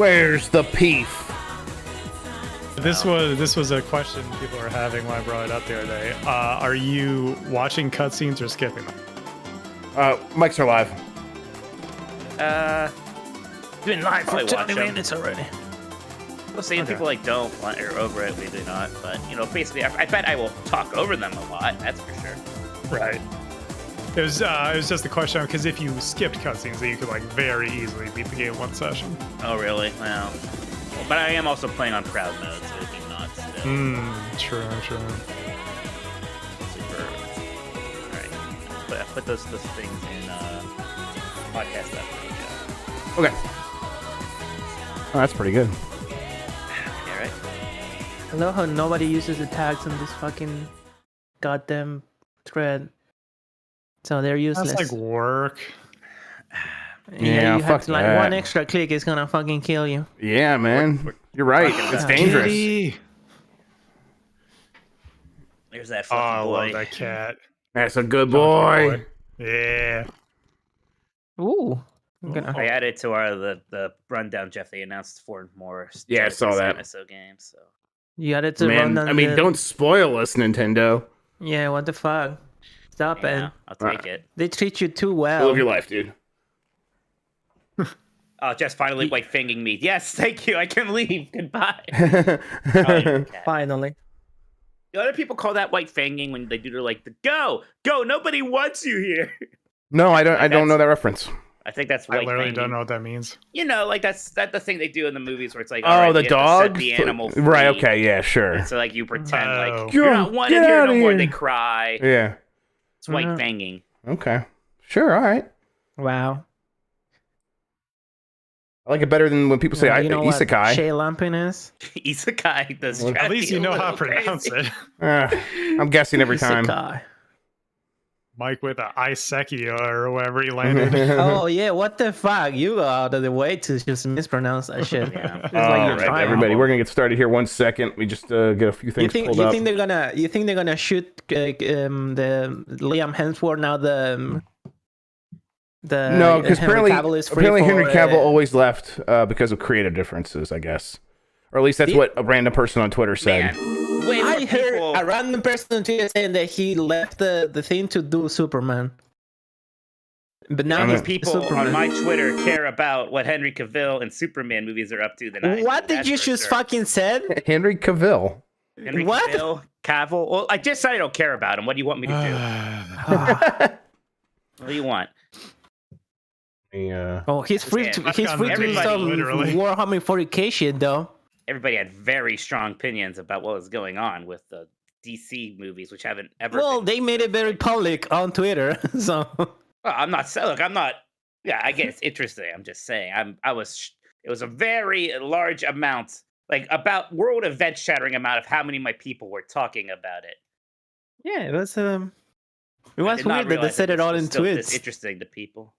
Where's the beef? This was a question people were having when I brought it up the other day. Are you watching cutscenes or skipping them? Mics are live. Been live for Probably 20 watch 'em. minutes already. We'll see if people like don't want or over it, maybe not. But you know, basically, I bet I will talk over them a lot. That's for sure. Right. It was just a question because if you skipped cutscenes, then you could like very easily beat the game in one session. Oh, really? Well, but I am also playing on crowd mode, so it'd be nuts. True. Super. All right. But I put those things in podcast app. Okay. Oh, that's pretty good. Yeah, right. I love how nobody uses the tags in this fucking goddamn thread. So they're useless. That's like work. Yeah, you fuck have to, like that. one extra click is gonna fucking kill you. Yeah, man. You're right. It's dangerous. Kitty. There's that Oh, fluffy I boy. love that cat. That's a good boy. Yeah. Ooh. I'm gonna... I added to our the rundown, Jeff. They announced 4 more. Yeah, I saw that. MSO games. So You added to Man, run on I mean, the... don't spoil us, Nintendo. Yeah, what the fuck? Stop yeah, it. I'll take it. They treat you too well. Live your life, dude. Oh, Jeff's finally white finging me. Yes, thank you. I can leave. Goodbye. Oh, Finally. the other people call that white fanging when they do the go. Nobody wants you here. No, I don't know that reference. I think that's I white literally fanging. don't know what that means. You know, like that's the thing they do in the movies where it's like, Oh, all right, the we have to set dog? the animal free. Right, okay, yeah, sure. And so like you pretend Oh. like you're not wanted Get here outta no more. here. They cry. Yeah. It's white fanging. Okay. Sure, all right. Wow. I like it better than when people say you know what isekai. Shay Lampin is? Isekai does. Well, drive At least me you a know how to little pronounce crazy. it. I'm guessing every time. Isekai. Mike with a Iseki or wherever he landed. Oh yeah, what the fuck? You go out of the way to just mispronounce that shit. Yeah. It's All like you're right, trying. everybody, we're gonna get started here. 1 second. We just get a few You things think pulled you up. think they're gonna shoot the Liam Hemsworth now the No, because Henry apparently, Cavill is free Henry for, Cavill always left because of creative differences, I guess, or at least that's what a random person on Twitter said. Man, way more I heard people. a random person on Twitter saying that he left the thing to do Superman. But now More he's people Superman. on my Twitter care about what Henry Cavill and Superman movies are up to than I do. What did That's you for just sure. fucking said? Henry Cavill. Henry What? Cavill. Well, I just said I don't care about him. What do you want me to do? What do you want? Yeah. Oh, he's free Yeah, to fuck he's on free to do everybody, some literally. Warhammer 40k shit though. Everybody had very strong opinions about what was going on with the DC movies, which haven't ever. Well, been they made it very public on Twitter, so. Well, I'm not saying. Look, I'm not. Yeah, I get it's interesting. I'm just saying. It was a very large amount, like about world event shattering amount of how many of my people were talking about it. Yeah, it was I weird did not that they realize said it this all was in still this tweets. interesting to people.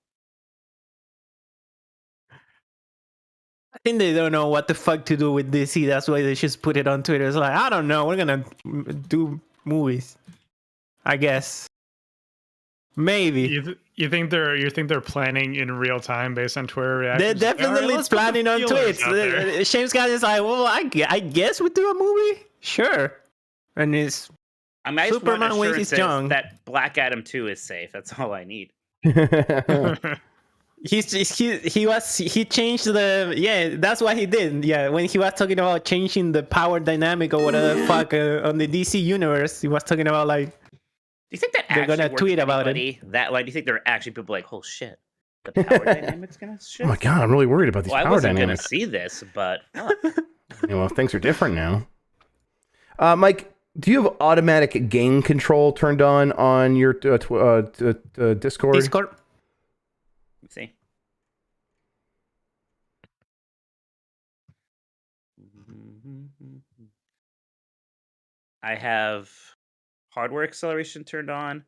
I think they don't know what the fuck to do with DC. That's why they just put it on Twitter. It's like, I don't know. We're gonna do movies. I guess. Maybe. You think they're planning in real time based on Twitter reactions? They're All right, definitely let's put the planning on feelers out there. tweets. James Gunn is like, well, I guess we do a movie. Sure. And it's I mean, I just Superman want when he's assurances young. that Black Adam 2 is safe. That's all I need. he changed the that's what he did. Yeah, when he was talking about changing the power dynamic or whatever the fuck on the DC universe, he was talking about like. Do you think that They're actually gonna works tweet for about it. anybody? That like, do you think there are actually people like, oh shit, the power dynamics gonna shift? Oh my god, I'm really worried about these Well, I power wasn't dynamics. gonna see this, but fuck. Yeah, well, things are different now. Mike, do you have automatic gain control turned on your Discord? Discord. Let me see. I have hardware acceleration turned on.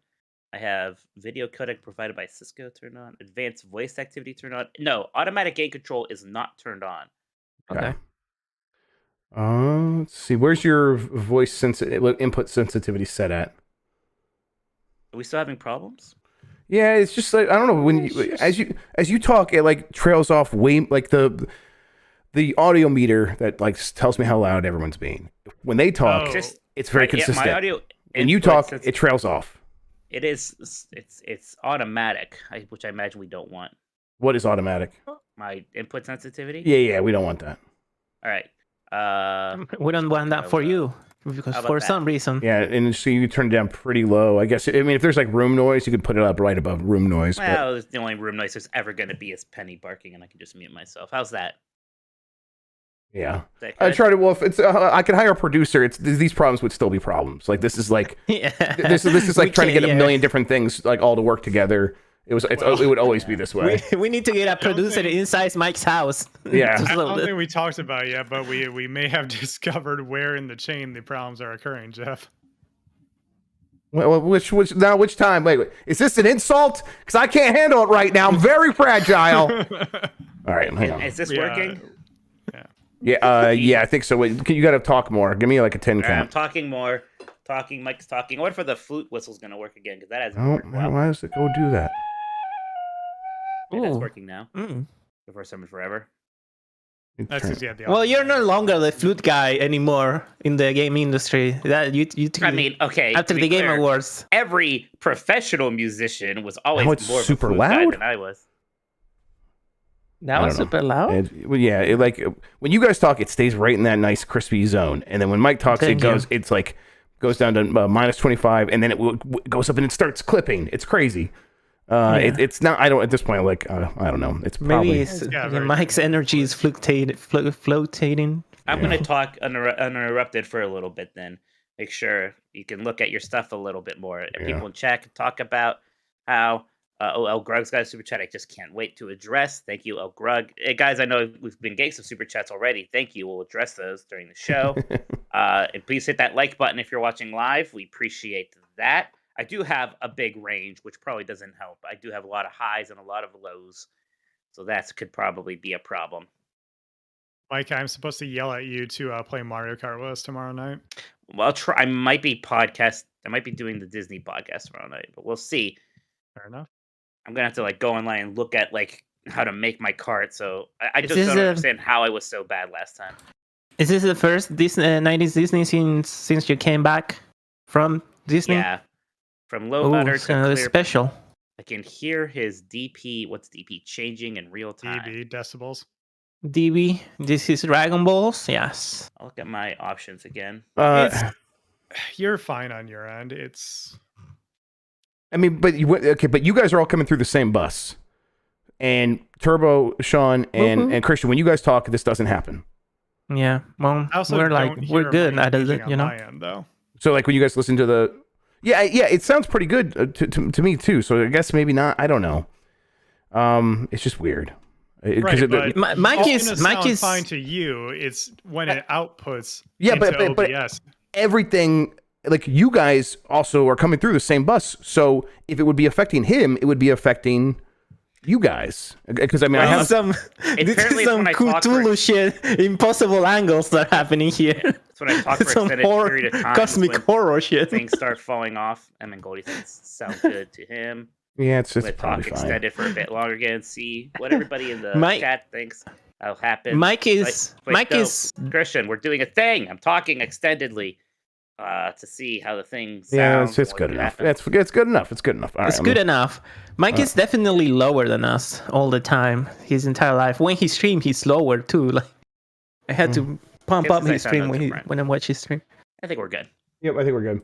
I have video codec provided by Cisco turned on. Advanced voice activity turned on. No, automatic gain control is not turned on. Okay. Let's see. Where's your voice input sensitivity set at? Are we still having problems? Yeah, it's just like I don't know when you as you talk, it like trails off way like the the audio meter that like tells me how loud everyone's being. When they talk, Oh. it's very Yeah, consistent. my audio. When you talk, it trails off. It is. It's automatic, which I imagine we don't want. What is automatic? My input sensitivity. Yeah, we don't want that. All right. We don't want that for you because How about for that? some reason. Yeah, and so you turn it down pretty low. I guess. I mean, if there's like room noise, you could put it up right above room noise. But Well, the only room noise there's ever going to be is Penny barking, and I can just mute myself. How's that? yeah, Is that I good? tried it. Well, if it's I could hire a producer. It's these problems would still be problems. Like this is like Yeah. this is like We trying to can't- get a yeah. million different things like all to work together. It would always be this way. We need to get a producer think- inside Mike's house. Yeah. Just I a don't little- think we talked about it yet, but we may have discovered where in the chain the problems are occurring, Jeff. Well, which time? Wait, is this an insult? Because I can't handle it right now. I'm very fragile. All right, hang on. Is this Yeah. working? Yeah, I think so. Wait, you got to talk more. Give me like a 10 All right, I'm count. talking more. Mike's talking. I wonder if the flute whistle's going to work again, because that hasn't Oh, worked well. why does it go do that? Yeah, that's Ooh. working now. Mm. The first time in forever. That's Turn- just, yeah, the Well, you're no opposite. longer the flute guy anymore in the game industry. That you I mean, okay. after to the be Game clear, Awards. every professional musician was always Now it's more of a super flute guy loud? than I was. That I was don't know. super loud. When you guys talk, it stays right in that nice crispy zone, and then when Mike talks, Thank you. it's like goes down to minus 25, and then it goes up and it starts clipping. It's crazy. Yeah. It's not. I don't at this point. Like I don't know. It's probably. Maybe it's, Yeah, very Mike's good. energy is floating. I'm going to talk uninterrupted for a little bit then. Make sure you can look at your stuff a little bit more. And Yeah. people in chat can talk about how El Grug's got a super chat I just can't wait to address. Thank you, El Grug. Hey, guys, I know we've been getting some super chats already. Thank you. We'll address those during the show. And please hit that like button if you're watching live. We appreciate that. I do have a big range, which probably doesn't help. I do have a lot of highs and a lot of lows. So that could probably be a problem. Mike, I'm supposed to yell at you to play Mario Kart with us tomorrow night. Well, I'll try. I might be doing the Disney podcast tomorrow night, but we'll see. Fair enough. I'm gonna have to like go online and look at like how to make my cart. So I Is just this don't a- understand how I was so bad last time. Is this the first Disney 90s Disney since you came back from Disney? Yeah, from low Oh, butter it's to kind of clear. special. I can hear his DP. What's DP changing in real time? DB decibels. DB, this is Dragon Balls. Yes. I'll look at my options again. You're fine on your end. It's I mean, but you guys are all coming through the same bus, and Turbo, Sean, and Christian. When you guys talk, this doesn't happen. Yeah. Well, I also we're don't like hear we're good Mike at it, using on you know. my end, though. So like when you guys listen to the, yeah, it sounds pretty good to me too. So I guess maybe not. I don't know. It's just weird. Right, but Mike it's is gonna Mike sound is fine to you. It's when it outputs. Yeah, into but OBS. everything, like you guys also are coming through the same bus. So if it would be affecting him, it would be affecting you guys. Because I mean, I have this is Apparently some it's when I talk for- Cthulhu shit, impossible angles that are happening here. That's when I talk for Some extended period of time. cosmic when horror shit. things start falling off, and then Goldie things sound good to him. yeah, it's Let talk probably fine. extended for a bit longer again. See what everybody in the Mike- chat thinks will happen. Mike is Wait, Mike no, is Christian. We're doing a thing. I'm talking extendedly to see how the thing sounds. Yeah, it's and what good could enough. happen. It's good enough. It's good enough. All it's right, good enough. Mike is definitely lower than us all the time, his entire life. When he streams, he's lower too. Like I had to pump Guess up I his sound stream no when different. when I watch his stream. I think we're good. Yep, I think we're good.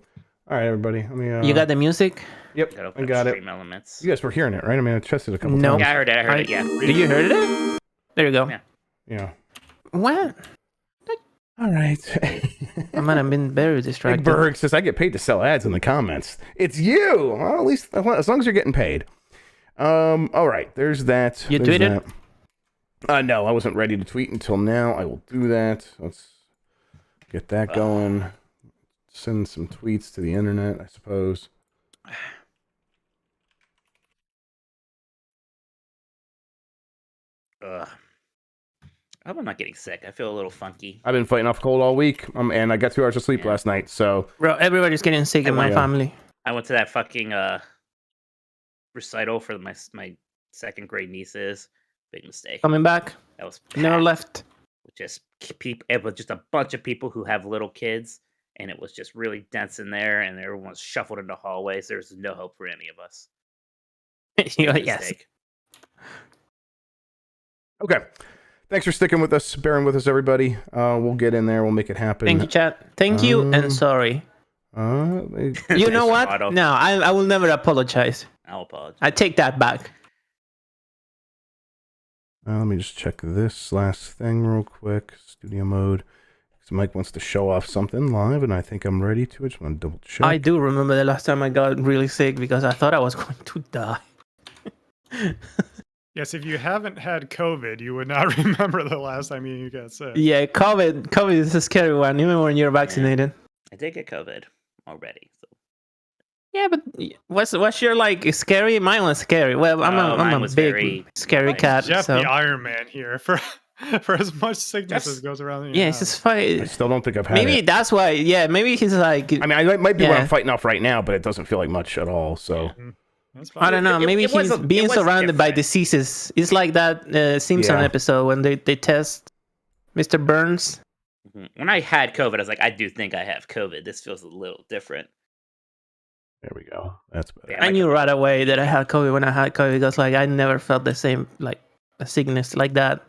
All right, everybody. Let me. You got the music? Yep, Gotta I open got up it. stream elements. You guys were hearing it, right? I mean, I tested it a couple No. times. Yeah, I heard it. I heard it. Yeah. Did you heard it? There you go. Yeah. Yeah. What? All right. I might have been very Big distracted. Berg says I get paid to sell ads in the comments. It's you. Well, at least as long as you're getting paid. All right. There's that. You There's tweeted? that. No, I wasn't ready to tweet until now. I will do that. Let's get that going. Send some tweets to the internet, I suppose. Ugh. I hope I'm not getting sick. I feel a little funky. I've been fighting off cold all week, and I got 2 hours of sleep Yeah. last night. So Bro, everybody's getting sick in my Yeah. family. I went to that fucking recital for my second grade nieces. Big mistake. Coming back, That was never packed. left. just it was just a bunch of people who have little kids, and it was just really dense in there, and everyone was shuffled into hallways. There's no hope for any of us. Big Yes. mistake. Okay. Thanks for sticking with us, bearing with us, everybody. We'll get in there. We'll make it happen. Thank you, chat. Thank you and sorry. You know what? Auto. No, I will never apologize. I'll apologize. I take that back. Let me just check this last thing real quick. Studio mode. So Mike wants to show off something live, and I think I'm ready to. I just want to double check. I do remember the last time I got really sick because I thought I was going to die. Yes, if you haven't had COVID, you would not remember the last time you got sick. Yeah, COVID is a scary one, even when you're vaccinated. I did get COVID already. So. Yeah, but what's your like scary? Mine was scary. Well, I'm a big scary cat. Jeff so. the Iron Man here for as much sickness as goes around. Yeah, it's just fine. I still don't think I've had maybe it. that's why. Yeah, maybe he's like. I mean, I might be what I'm fighting off right now, but it doesn't feel like much at all. So I don't know. Maybe he's being surrounded by diseases. It's like that Simpson episode when they test Mr. Burns. When I had COVID, I was like, I do think I have COVID. This feels a little different. There we go. That's better. Yeah, I knew right away that I had COVID when I had COVID because like I never felt the same like a sickness like that.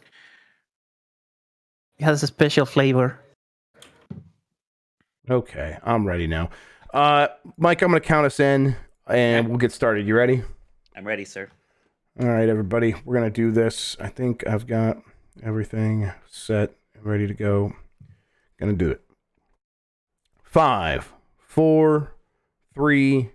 It has a special flavor. Okay, I'm ready now. Mike, I'm going to count us in, and we'll get started. You ready? I'm ready, sir. All right, everybody. We're going to do this. I think I've got everything set and ready to go. Going to do it. 5, 4, 3.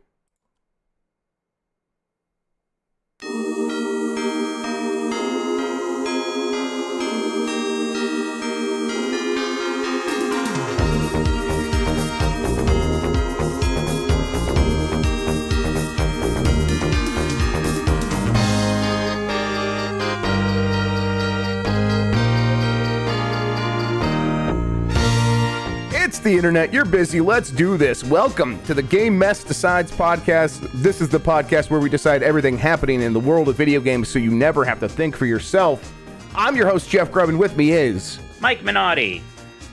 It's the internet. You're busy. Let's do this. Welcome to the Game Mess Decides podcast. This is the podcast where we decide everything happening in the world of video games so you never have to think for yourself. I'm your host, Jeff Grubb, and with me is Mike Minotti.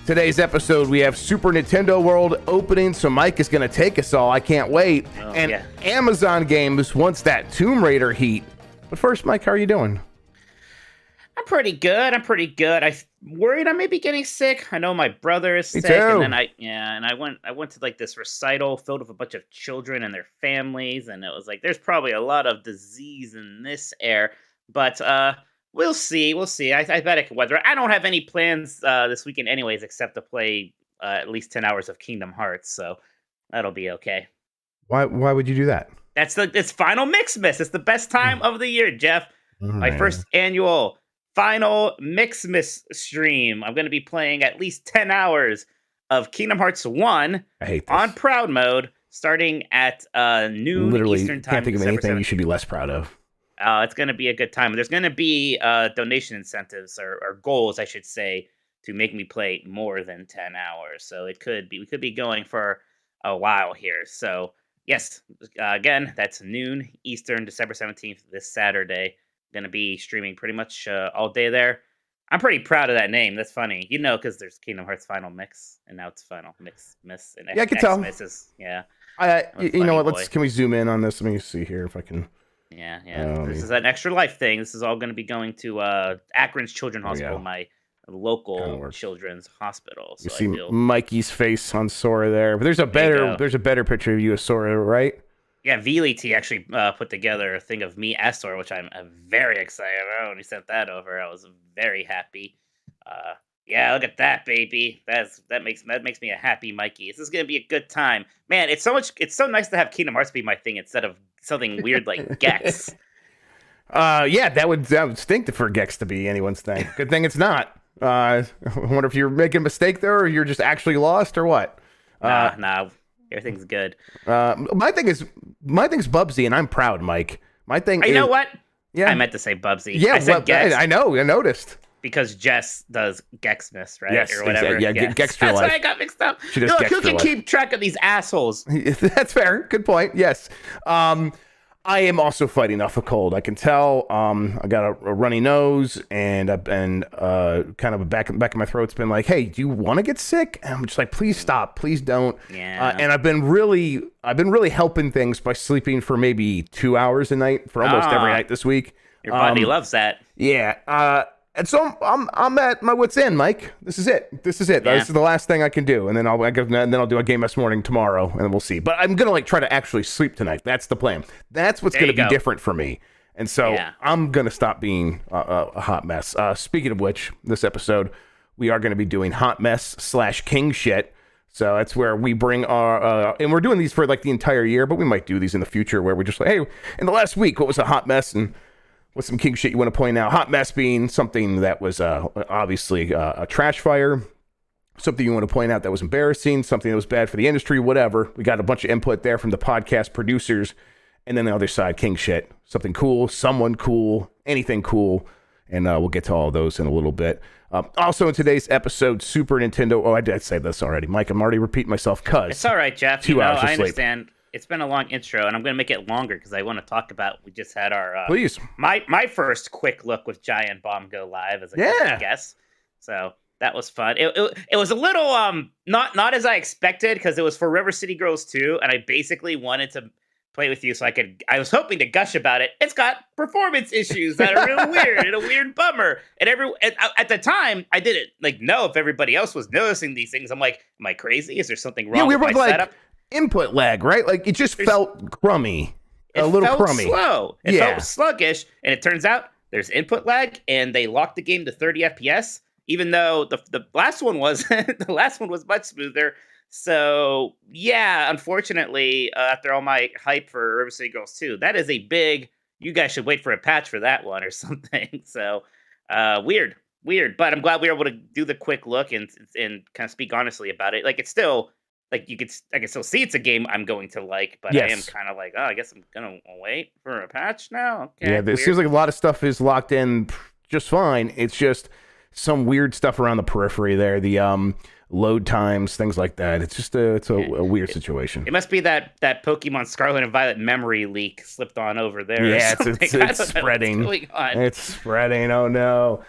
Today's episode, we have Super Nintendo World opening, so Mike is going to take us all. I can't wait. Amazon Games wants that Tomb Raider heat. But first, Mike, how are you doing? I'm pretty good. I worried I may be getting sick. I know my brother is sick, too. and then I went to like this recital filled with a bunch of children and their families, and it was like there's probably a lot of disease in this air, but we'll see. I bet I can weather it. I don't have any plans this weekend, anyways, except to play at least 10 hours of Kingdom Hearts, so that'll be okay. Why would you do that? It's final Mixmas. It's the best time of the year, Jeff. My first annual final Mixmas stream. I'm going to be playing at least 10 hours of Kingdom Hearts 1 on proud mode starting at noon Literally, Eastern time. Can't think of anything you should be less proud of. It's going to be a good time. There's going to be donation incentives or goals, I should say, to make me play more than 10 hours. So we could be going for a while here. So yes, again, that's noon Eastern, December 17th, this Saturday. Going to be streaming pretty much all day there. I'm pretty proud of that name. That's funny, because there's Kingdom Hearts Final Mix, and now it's Final Mix, and I can tell. You know what? Boy. Can we zoom in on this? Let me see here if I can. Yeah. This is an Extra Life thing. This is all going to be going to Akron's Children's Hospital, my local children's hospital. So you see Mikey's face on Sora there, but there's a better picture of you as Sora, right? Yeah, VLT actually put together a thing of me as Sora, which I'm very excited about. When he sent that over, I was very happy. Yeah, look at that, baby. That makes me a happy Mikey. This is gonna be a good time, man. It's so nice to have Kingdom Hearts be my thing instead of something weird like Gex. Yeah, that would stink for Gex to be anyone's thing. Good thing it's not. I wonder if you're making a mistake there, or you're just actually lost, or what. Nah. Everything's good. My thing's Bubsy, and I'm proud, Mike. My thing. You know what? Yeah, I meant to say Bubsy. Yeah, I said Gex. I know. I noticed. Because Jess does Gexmas, right? Yes, or whatever. Exactly. Yeah, Gextra That's Life. why I got mixed up. Who can keep track of these assholes? That's fair. Good point. Yes. I am also fighting off a cold. I can tell. I got a runny nose, and I've been kind of a back of my throat's been like, "Hey, do you want to get sick?" And I'm just like, "Please stop, please don't." Yeah. And I've been really helping things by sleeping for maybe 2 hours a night for almost every night this week. Your body loves that. Yeah. And so I'm at my wit's end, Mike. This is it. Yeah. This is the last thing I can do, and then I'll do a Game Mess morning tomorrow, and then we'll see. But I'm gonna try to actually sleep tonight. That's the plan. That's what's gonna be different for me. And so I'm gonna stop being a hot mess. Speaking of which, this episode we are gonna be doing hot mess / king shit. So that's where we bring our and we're doing these for like the entire year, but we might do these in the future where we just like, hey, in the last week, what was a hot mess and what's some king shit you want to point out? Hot mess being something that was obviously a trash fire, something you want to point out that was embarrassing, something that was bad for the industry, whatever. We got a bunch of input there from the podcast producers. And then the other side, king shit, something cool, someone cool, anything cool. And we'll get to all of those in a little bit. Also in today's episode, Super Nintendo. Oh, I did say this already. Mike, I'm already repeating myself because it's all right, Jeff. 2 hours of I sleep. understand. It's been a long intro, and I'm going to make it longer because I want to talk about. We just had our Please. My first quick look with Giant Bomb go live as a guest, so that was fun. It was a little not as I expected because it was for River City Girls 2, and I basically wanted to play with you so I was hoping to gush about it. It's got performance issues that are real weird and a weird bummer. And at the time I didn't know if everybody else was noticing these things. I'm like, am I crazy? Is there something wrong with my setup? Input lag, right? Like it just felt crummy. A little crummy. Slow. It felt sluggish, and it turns out there's input lag, and they locked the game to 30 FPS, even though the last one was much smoother. So yeah, unfortunately, after all my hype for River City Girls 2, that is a big. You guys should wait for a patch for that one or something. So weird. But I'm glad we were able to do the quick look and kind of speak honestly about it. Like it's still. Like I can still see it's a game I'm going to like, but I am kind of like, I guess I'm gonna wait for a patch now. Okay, yeah, it seems like a lot of stuff is locked in just fine. It's just some weird stuff around the periphery there, the load times, things like that. It's just a weird situation. It must be that Pokemon Scarlet and Violet memory leak slipped on over there. Yeah, it's spreading. It's spreading. Oh no.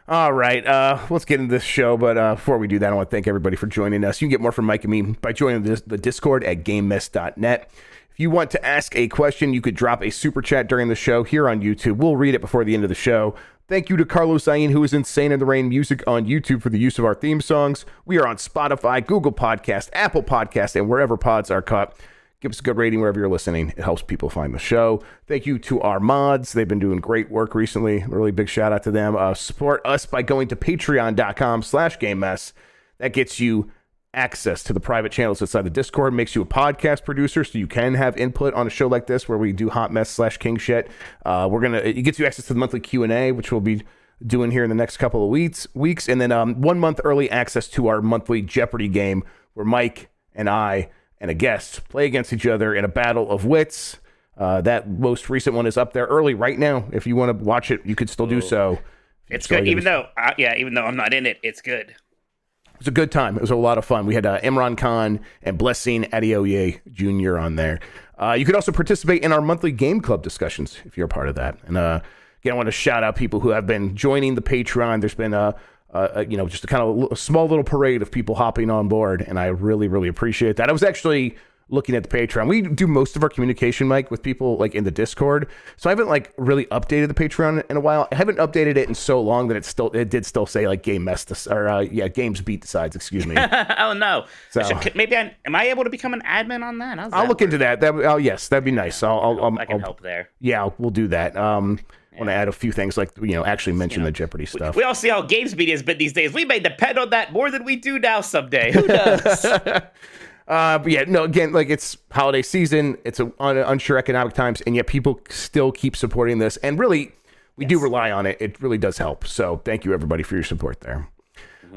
All right, let's get into this show, but before we do that, I want to thank everybody for joining us. You can get more from Mike and me by joining the Discord at GameMess.net. If you want to ask a question, you could drop a super chat during the show here on YouTube. We'll read it before the end of the show. Thank you to Carlos Zain, who is Insane in the Rain Music on YouTube for the use of our theme songs. We are on Spotify, Google Podcast, Apple Podcast, and wherever pods are caught. Give us a good rating wherever you're listening. It helps people find the show. Thank you to our mods. They've been doing great work recently. Really big shout out to them. Support us by going to patreon.com/GameMess. That gets you access to the private channels inside the Discord, makes you a podcast producer so you can have input on a show like this where we do hot mess / king shit. It gets you access to the monthly Q&A, which we'll be doing here in the next couple of weeks. And then 1 month early access to our monthly Jeopardy game where Mike and I and a guest play against each other in a battle of wits. That most recent one is up there early right now. If you want to watch it, you could still do so. It's good, even though I'm not in it, it's good. It was a good time. It was a lot of fun. We had Imran Khan and Blessing Adeoye Jr. on there. You could also participate in our monthly game club discussions if you're a part of that. And again, I want to shout out people who have been joining the Patreon. There's been just a kind of a small little parade of people hopping on board, and I really, really appreciate that. I was actually looking at the Patreon. We do most of our communication, Mike, with people like in the Discord, so I haven't really updated the Patreon in a while. I haven't updated it in so long that it did still say like Game Mess Games Beat Decides. Excuse me. Oh no. So am I able to become an admin on that? I'll look into that. Yes, that'd be nice. I can help there. Yeah, we'll do that. I want to add a few things like, actually mention the Jeopardy stuff. We all see how Games Media has been these days. We may depend on that more than we do now someday. Who knows? But yeah, no, again, it's holiday season. It's unsure economic times, and yet people still keep supporting this. And really, we do rely on it. It really does help. So thank you, everybody, for your support there.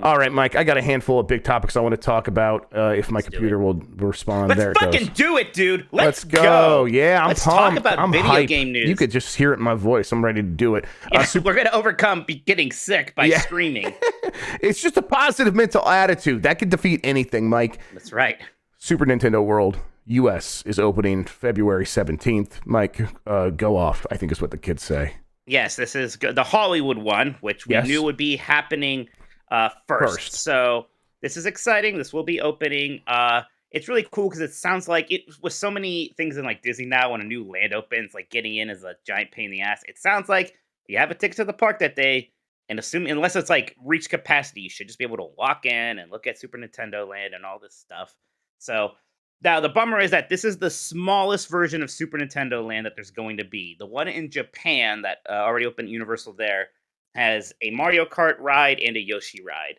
All right, Mike, I got a handful of big topics I want to talk about if my computer will respond. Let's fucking do it, dude. Let's go. Yeah, I'm Let's pumped. talk about video game news. You could just hear it in my voice. I'm ready to do it. Yeah, we're going to overcome getting sick by screaming. It's just a positive mental attitude. That could defeat anything, Mike. That's right. Super Nintendo World. U.S. is opening February 17th. Mike, go off, I think is what the kids say. Yes, this is the Hollywood one, which we knew would be happening first. So this is exciting. This will be opening. It's really cool because it sounds like it with so many things in like Disney now when a new land opens, like getting in is a giant pain in the ass. It sounds like you have a ticket to the park that day, and unless it's like reach capacity, you should just be able to walk in and look at Super Nintendo Land and all this stuff. So now the bummer is that this is the smallest version of Super Nintendo Land that there's going to be. The one in Japan that already opened at Universal there has a Mario Kart ride and a Yoshi ride.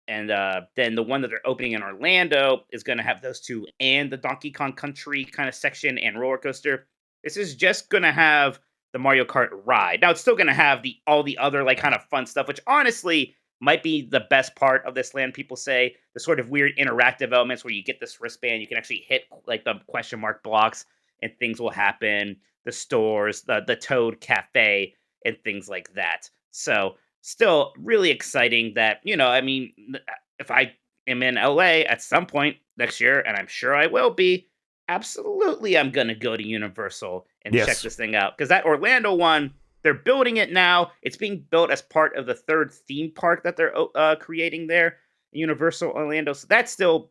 And then the one that they're opening in Orlando is going to have those two and the Donkey Kong Country kind of section and roller coaster. This is just going to have the Mario Kart ride. Now, it's still going to have all the other like kind of fun stuff, which honestly might be the best part of this land, people say. The sort of weird interactive elements where you get this wristband, you can actually hit like the question mark blocks and things will happen. The stores, the Toad Cafe, and things like that. So still really exciting that, I mean, if I am in LA at some point next year, and I'm sure I will be, absolutely I'm going to go to Universal and check this thing out. Because that Orlando one, they're building it now. It's being built as part of the third theme park that they're creating there, Universal Orlando. So that's still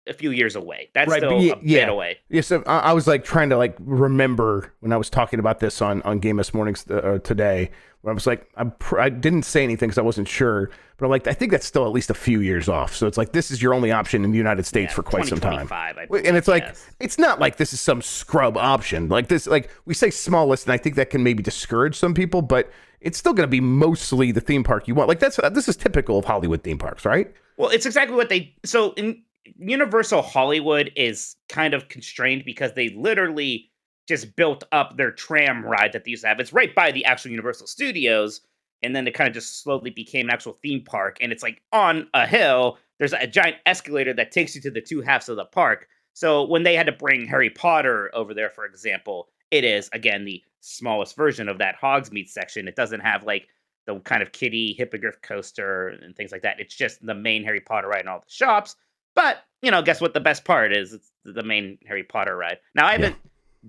a few years away. That's still a bit away. Yeah, so I was like trying to like remember when I was talking about this on Game Us Mornings today, where I was like, I didn't say anything because I wasn't sure, but I'm like, I think that's still at least a few years off. So it's like, this is your only option in the United States for quite some time. And it's like, it's not like this is some scrub option. Like this, like we say smallest, and I think that can maybe discourage some people, but it's still going to be mostly the theme park you want. Like this is typical of Hollywood theme parks, right? Well, it's exactly what so in Universal Hollywood is kind of constrained because they literally just built up their tram ride that they used to have. It's right by the actual Universal Studios, and then it kind of just slowly became an actual theme park, and it's like on a hill. There's a giant escalator that takes you to the two halves of the park. So when they had to bring Harry Potter over there, for example, it is, again, the smallest version of that Hogsmeade section. It doesn't have like the kind of kiddie hippogriff coaster and things like that. It's just the main Harry Potter ride and all the shops. But, guess what the best part is? It's the main Harry Potter ride. Now, I haven't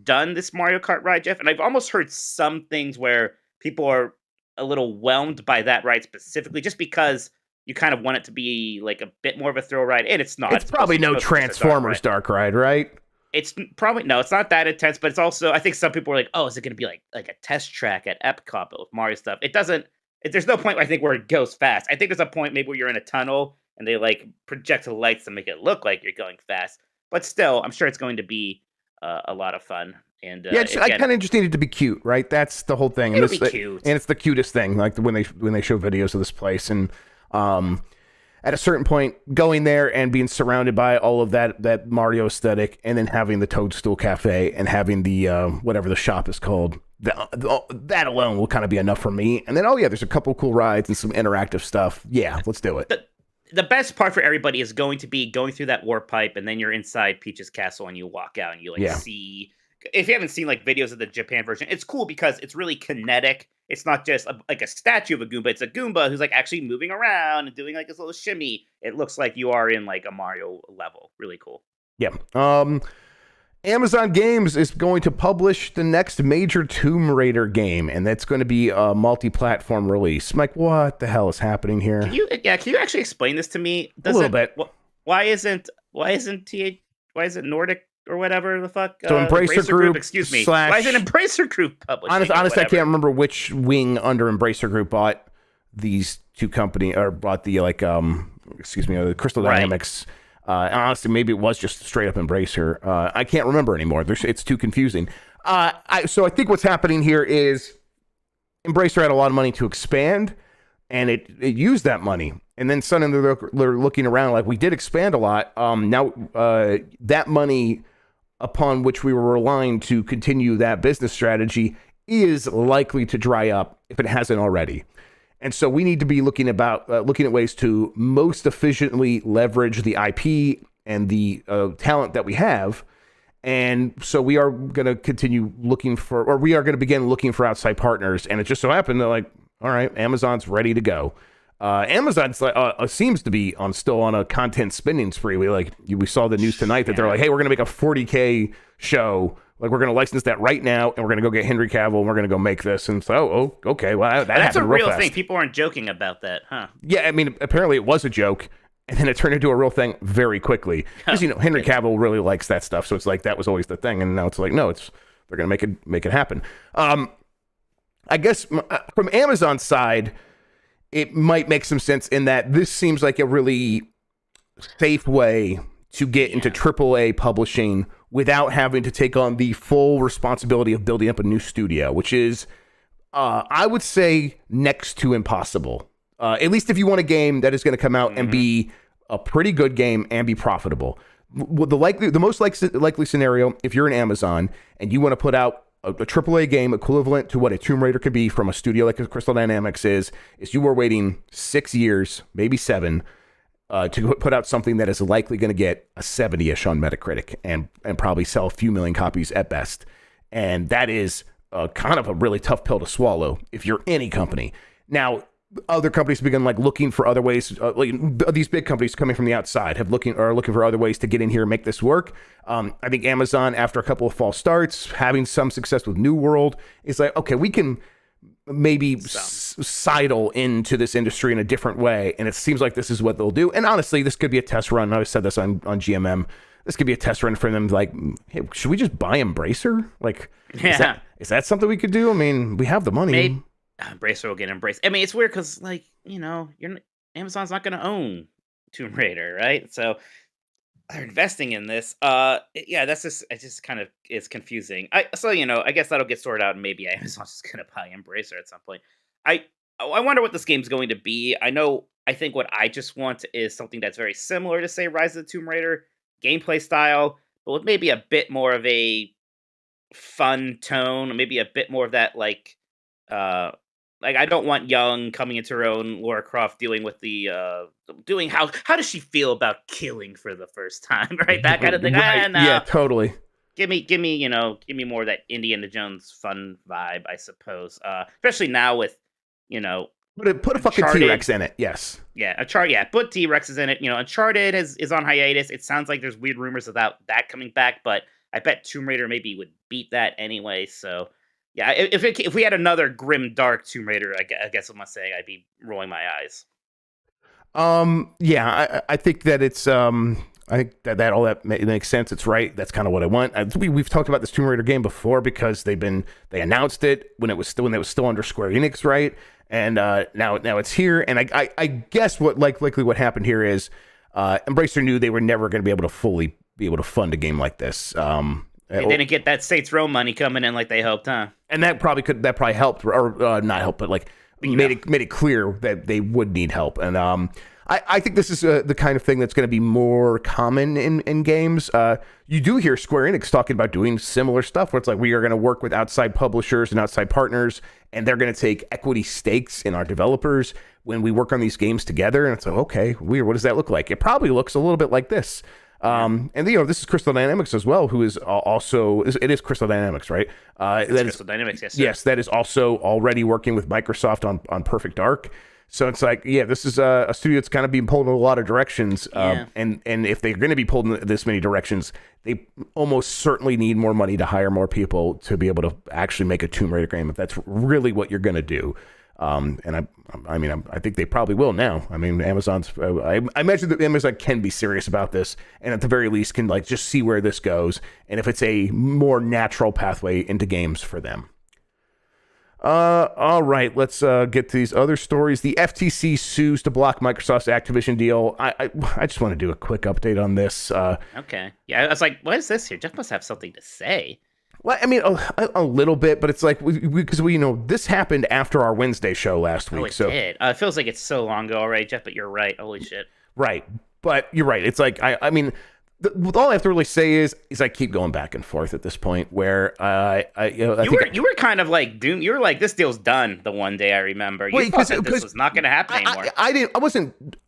done this Mario Kart ride, Jeff, and I've almost heard some things where people are a little whelmed by that ride specifically, just because you kind of want it to be like a bit more of a thrill ride, and it's not. It's probably no Transformers dark ride, right? It's probably, no, it's not that intense, but it's also, I think some people are like, oh, is it going to be like a test track at Epcot with Mario stuff? It doesn't, there's no point, I think, where it goes fast. I think there's a point maybe where you're in a tunnel and they like project the lights to make it look like you're going fast. But still, I'm sure it's going to be a lot of fun. And I kind of just need it to be cute, right? That's the whole thing. It'll be cute. And it's the cutest thing, like when they show videos of this place. And at a certain point, going there and being surrounded by all of that Mario aesthetic, and then having the Toadstool Cafe and having the whatever the shop is called, that alone will kind of be enough for me. And then, there's a couple cool rides and some interactive stuff. Yeah, let's do it. The best part for everybody is going to be going through that warp pipe, and then you're inside Peach's castle, and you walk out, and you see. If you haven't seen like videos of the Japan version, it's cool because it's really kinetic. It's not just like a statue of a Goomba. It's a Goomba who's like actually moving around and doing like this little shimmy. It looks like you are in like a Mario level. Really cool. Yeah. Amazon Games is going to publish the next major Tomb Raider game, and that's going to be a multi-platform release. Mike, what the hell is happening here? Can you actually explain this to me? A little bit. Why isn't Nordic or whatever the fuck? So Embracer Group, excuse me. Why isn't Embracer Group publishing? Honestly, I can't remember which wing under Embracer Group bought these two companies, or bought the the Crystal Dynamics. Honestly, maybe it was just straight up Embracer. I can't remember anymore. It's too confusing. So I think what's happening here is Embracer had a lot of money to expand, and it used that money. And then suddenly they're looking around like, we did expand a lot. Now that money upon which we were relying to continue that business strategy is likely to dry up if it hasn't already. And so we need to be looking at ways to most efficiently leverage the IP and the talent that we have. And so we are going to continue looking for, or we are going to begin looking for outside partners. And it just so happened that, like, all right, Amazon's ready to go. Amazon seems to be still on a content spending spree. We saw the news tonight that they're like, hey, we're gonna make a 40K show. Like, we're gonna license that right now, and we're gonna go get Henry Cavill, and we're gonna go make this. And so, okay, well, that's a real fast. thing. People aren't joking about that, huh? Yeah, I mean, apparently it was a joke, and then it turned into a real thing very quickly. Because Henry Cavill really likes that stuff, so it's like that was always the thing, and now it's like, no, they're gonna make it happen. I guess from Amazon's side, it might make some sense in that this seems like a really safe way to get into AAA publishing without having to take on the full responsibility of building up a new studio, which is, I would say, next to impossible. At least if you want a game that is going to come out and be a pretty good game and be profitable. The most likely scenario, if you're an Amazon and you want to put out a AAA game equivalent to what a Tomb Raider could be from a studio like Crystal Dynamics is you are waiting 6 years, maybe 7, to put out something that is likely going to get a 70-ish on Metacritic and probably sell a few million copies at best. And that is kind of a really tough pill to swallow if you're any company. Now, other companies begin looking for other ways. These big companies coming from the outside are looking for other ways to get in here and make this work. I think Amazon, after a couple of false starts, having some success with New World, is like, okay, we can maybe sidle into this industry in a different way, and it seems like this is what they'll do. And honestly, this could be a test run. I said this on GMM. This could be a test run for them. Like, hey, should we just buy Embracer? Like, is that something we could do? I mean, we have the money. Maybe Embracer will get embraced. I mean, it's weird because, Amazon's not going to own Tomb Raider, right? So they're investing in this. It just kind of is confusing. I guess that'll get sorted out, and maybe Amazon's just going to buy Embracer at some point. I wonder what this game's going to be. I think what I just want is something that's very similar to, say, Rise of the Tomb Raider gameplay style, but with maybe a bit more of a fun tone, maybe a bit more of that, I don't want Young coming into her own, Lara Croft dealing with the how does she feel about killing for the first time, right? That kind of thing. Right. No. Yeah, totally. Give me more of that Indiana Jones fun vibe, I suppose. Especially now with, Put a fucking Uncharted. T-Rex in it. Yes. Yeah, put T-Rex is in it. Uncharted is on hiatus. It sounds like there's weird rumors about that coming back, but I bet Tomb Raider maybe would beat that anyway. So yeah, if we had another grim dark Tomb Raider, I guess I must say I'd be rolling my eyes. I think that it's I think that all that makes sense. It's right. That's kind of what I want. We've talked about this Tomb Raider game before because they announced it when it was still under Square Enix, right? And now it's here. And I guess what likely what happened here is Embracer knew they were never going to be able to fully be able to fund a game like this. They didn't get that Saints Row money coming in like they hoped, huh? And that probably helped, or not help, but made it clear that they would need help. And I think this is the kind of thing that's going to be more common in games. You do hear Square Enix talking about doing similar stuff where it's like, we are going to work with outside publishers and outside partners, and they're going to take equity stakes in our developers when we work on these games together. And it's like, okay, weird. What does that look like? It probably looks a little bit like this. And this is Crystal Dynamics as well, who is also, it is Crystal Dynamics, right? Crystal Dynamics, yes, sir. Yes, that is also already working with Microsoft on Perfect Dark. So it's like, yeah, this is a studio that's kind of being pulled in a lot of directions. And if they're going to be pulled in this many directions, they almost certainly need more money to hire more people to be able to actually make a Tomb Raider game, if that's really what you're going to do. And I think they probably will now. I mean, I imagine that Amazon can be serious about this, and at the very least can just see where this goes, and if it's a more natural pathway into games for them. All right, let's get to these other stories. The FTC sues to block Microsoft's Activision deal. I just want to do a quick update on this. Okay. Yeah, I was like, what is this here? Jeff must have something to say. Well, I mean, a little bit, but it's like, because this happened after our Wednesday show last week. It did. It feels like it's so long ago already, Jeff, but you're right. Holy shit. Right. But you're right. It's like, I mean, all I have to really say is I keep going back and forth at this point where you were kind of like doomed. You were like, this deal's done the one day I remember. You thought that this was not going to happen anymore. I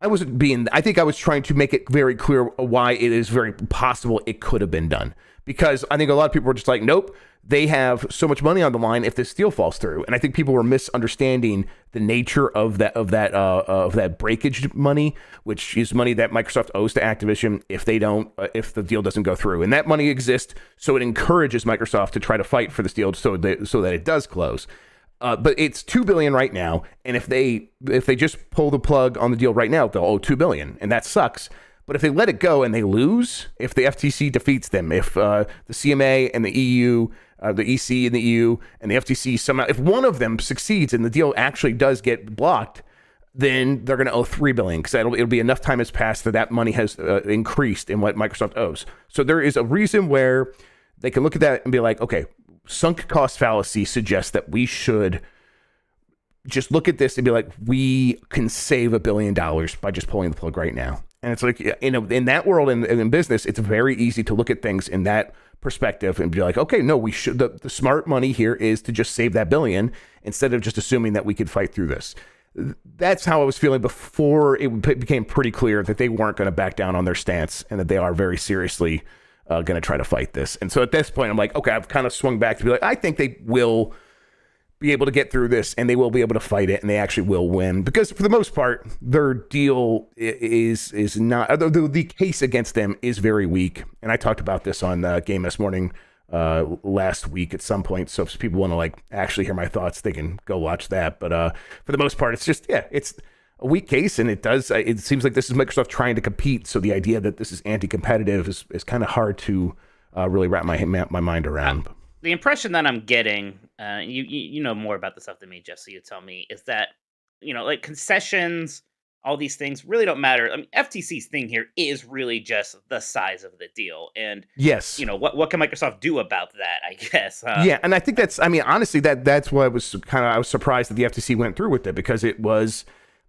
wasn't being, I think I was trying to make it very clear why it is very possible it could have been done. because I think a lot of people were just like, nope, they have so much money on the line if this deal falls through. And I think people were misunderstanding the nature of that breakage money, which is money that Microsoft owes to Activision if the deal doesn't go through. And that money exists, so it encourages Microsoft to try to fight for this deal so that it does close. But it's $2 billion right now, and if they just pull the plug on the deal right now, they'll owe $2 billion, and that sucks. But if they let it go and they lose, if the FTC defeats them, if the CMA and the EU, the EC and the EU and the FTC somehow, if one of them succeeds and the deal actually does get blocked, then they're going to owe $3 billion, because it'll be enough time has passed that money has increased in what Microsoft owes. So there is a reason where they can look at that and be like, okay, sunk cost fallacy suggests that we should just look at this and be like, we can save $1 billion by just pulling the plug right now. And it's like, in that world, in business, it's very easy to look at things in that perspective and be like, okay, no, we should. The smart money here is to just save that $1 billion instead of just assuming that we could fight through this. That's how I was feeling before it became pretty clear that they weren't going to back down on their stance and that they are very seriously going to try to fight this. And so at this point, I'm like, okay, I've kind of swung back to be like, I think they will be able to get through this and they will be able to fight it and they actually will win, because for the most part, their deal is not, the case against them is very weak. And I talked about this on Game This Morning last week at some point. So if people want to like actually hear my thoughts, they can go watch that. But for the most part, it's just, it's a weak case, and it seems like this is Microsoft trying to compete. So the idea that this is anti-competitive is kind of hard to really wrap my mind around. The impression that I'm getting, you know more about this stuff than me, Jeff, so you tell me, is that, like concessions, all these things really don't matter. I mean, FTC's thing here is really just the size of the deal. And yes, what can Microsoft do about that, I guess? Yeah, and I think honestly, that's what I was surprised that the FTC went through with it, because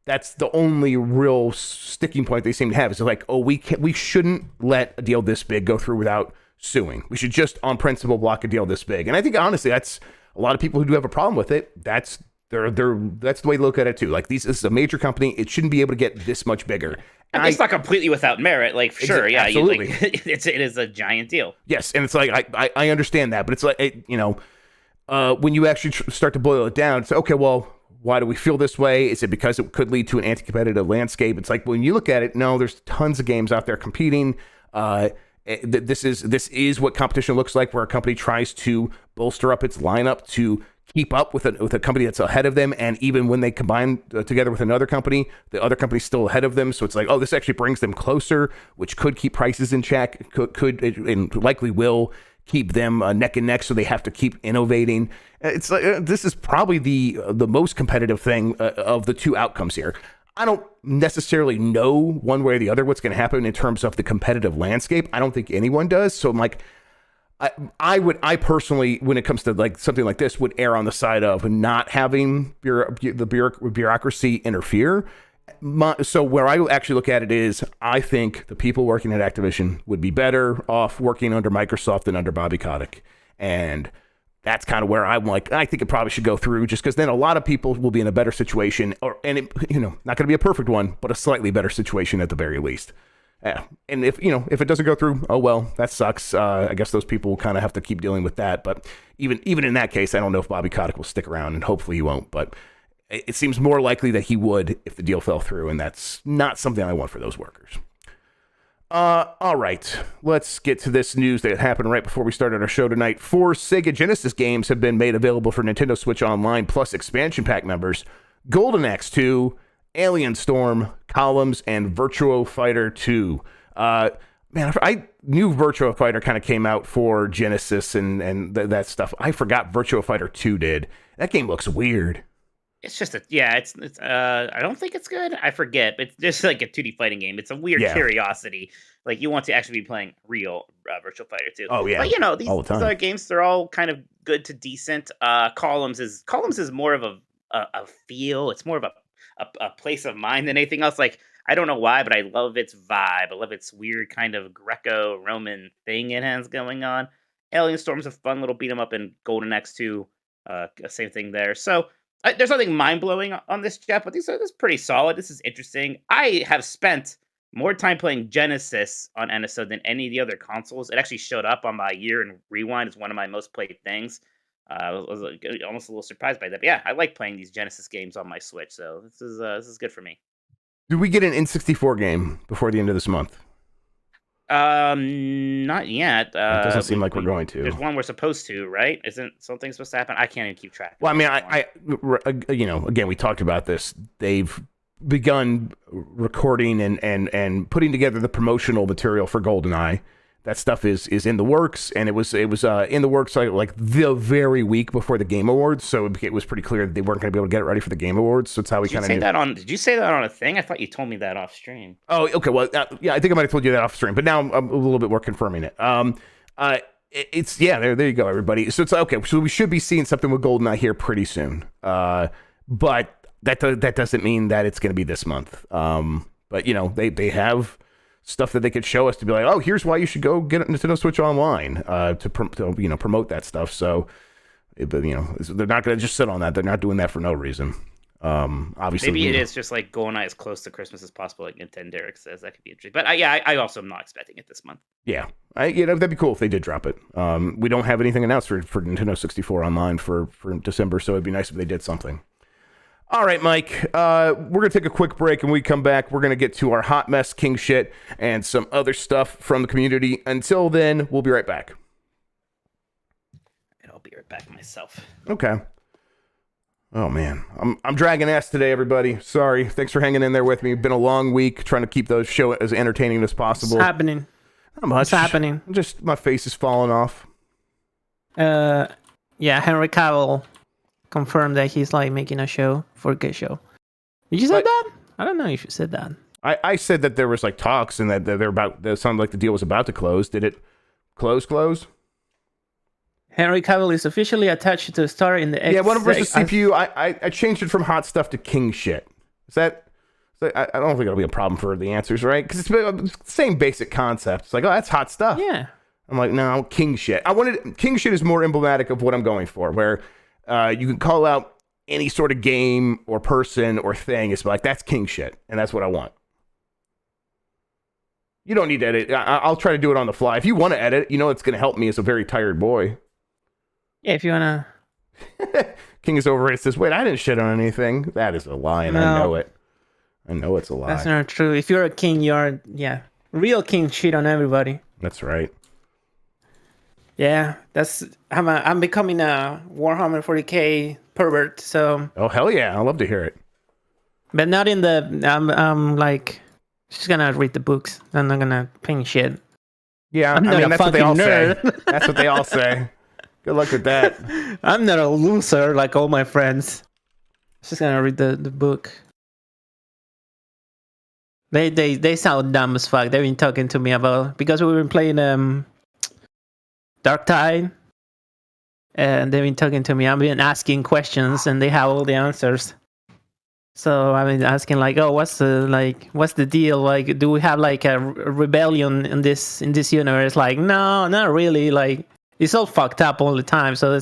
that's the only real sticking point they seem to have, is like, oh, we shouldn't let a deal this big go through without suing. We should just on principle block a deal this big. And I think honestly, that's a lot of people who do have a problem with it. That's the way to look at it too. Like, this is a major company. It shouldn't be able to get this much bigger. And it's not completely without merit. Like, sure, yeah, absolutely. it is a giant deal. Yes, and it's like I understand that, but it's like when you actually start to boil it down, it's okay. Well, why do we feel this way? Is it because it could lead to an anti-competitive landscape? It's like, when you look at it, no, there's tons of games out there competing. This is what competition looks like, where a company tries to bolster up its lineup to keep up with a company that's ahead of them, and even when they combine together with another company, the other company's still ahead of them. So it's like, oh, this actually brings them closer, which could keep prices in check, could and likely will keep them neck and neck, so they have to keep innovating. It's like, this is probably the most competitive thing of the two outcomes here. I don't necessarily know one way or the other what's going to happen in terms of the competitive landscape. I don't think anyone does. So I'm like, I personally, when it comes to like something like this, would err on the side of not having the bureaucracy interfere. So where I actually look at it is, I think the people working at Activision would be better off working under Microsoft than under Bobby Kotick. And that's kind of where I'm like, I think it probably should go through, just because then a lot of people will be in a better situation, not going to be a perfect one, but a slightly better situation at the very least. Yeah. And if it doesn't go through, oh, well, that sucks. I guess those people will kind of have to keep dealing with that. But even in that case, I don't know if Bobby Kotick will stick around, and hopefully he won't. But it seems more likely that he would if the deal fell through. And that's not something I want for those workers. All right, let's get to this news that happened right before we started our show tonight. 4 Sega Genesis games have been made available for Nintendo Switch Online Plus expansion pack members: Golden Axe 2, Alien Storm, Columns, and Virtua Fighter 2. Man, I knew Virtua Fighter kind of came out for Genesis and that stuff. I forgot Virtua Fighter 2 did. That game looks weird. It's just it's I don't think it's good. I forget. It's just like a 2D fighting game. It's a weird curiosity. Like, you want to actually be playing real Virtua Fighter 2. Oh yeah. But these other games, they're all kind of good to decent. Columns is more of a feel. It's more of a place of mind than anything else. Like, I don't know why, but I love its vibe. I love its weird kind of Greco-Roman thing it has going on. Alien Storm's a fun little beat 'em up, and Golden Axe 2, same thing there. So there's nothing mind-blowing on this, Jeff, but this is pretty solid. This is interesting. I have spent more time playing Genesis on NSO than any of the other consoles. It actually showed up on my year in Rewind as one of my most played things. I was almost a little surprised by that. But yeah, I like playing these Genesis games on my Switch, so this is good for me. Do we get an N64 game before the end of this month? Not yet. It doesn't seem like we're going to. There's one we're supposed to, right? Isn't something supposed to happen? I can't even keep track. Well, I mean, I again, we talked about this. They've begun recording and putting together the promotional material for GoldenEye. That stuff is in the works, and it was in the works like the very week before the Game Awards. So it was pretty clear that they weren't going to be able to get it ready for the Game Awards. So it's how we kind of knew. Did you say that on a thing? I thought you told me that off stream. Oh, okay. Well, yeah, I think I might have told you that off stream, but now I'm a little bit more confirming it. It's there you go, everybody. So it's okay. So we should be seeing something with GoldenEye here pretty soon. But that doesn't mean that it's going to be this month. But they have stuff that they could show us to be like, oh, here's why you should go get a Nintendo Switch Online to promote that stuff. So, they're not going to just sit on that. They're not doing that for no reason. Obviously, maybe it is just like GoldenEye as close to Christmas as possible, like Nintendo Direct says. That could be interesting. But I also am not expecting it this month. Yeah, that'd be cool if they did drop it. We don't have anything announced for Nintendo 64 Online for December, so it'd be nice if they did something. All right, Mike, we're going to take a quick break, and when we come back, we're going to get to our hot mess king shit and some other stuff from the community. Until then, we'll be right back. And I'll be right back myself. Okay. Oh, man. I'm dragging ass today, everybody. Sorry. Thanks for hanging in there with me. It's been a long week trying to keep those show as entertaining as possible. What's happening? Not much. What's happening? Just my face is falling off. Yeah, Henry Cavill confirmed that he's like making a show for a good show. Did you say that? I don't know if you said that. I said that there was like talks and that that sounded like the deal was about to close. Did it close? Henry Cavill is officially attached to star in the One versus CPU. I changed it from hot stuff to king shit. I don't think it'll be a problem for the answers, right? Because it's the same basic concept. It's like, oh, that's hot stuff. Yeah. I'm like, no, king shit. King shit is more emblematic of what I'm going for, where you can call out any sort of game or person or thing. It's like, that's king shit, and that's what I want. You don't need to edit. I'll try to do it on the fly. If you want to edit, it's going to help me as a very tired boy. Yeah, if you want to. King is overrated. Says, wait, I didn't shit on anything. That is a lie, and I know it. I know it's a lie. That's not true. If you're a king, real king shit on everybody. That's right. Yeah, I'm becoming a Warhammer 40k pervert. So. Oh hell yeah! I love to hear it. But not in the. I'm like, just gonna read the books. I'm not gonna paint shit. Yeah, that's what they all say. That's what they all say. Good luck with that. I'm not a loser like all my friends. Just gonna read the book. They sound dumb as fuck. They've been talking to me about because we've been playing Dark Tide, and they've been talking to me. I've been asking questions, and they have all the answers. So I've been asking like, oh, what's the deal? Like, do we have like a rebellion in this universe? Like, no, not really. Like, it's all fucked up all the time. So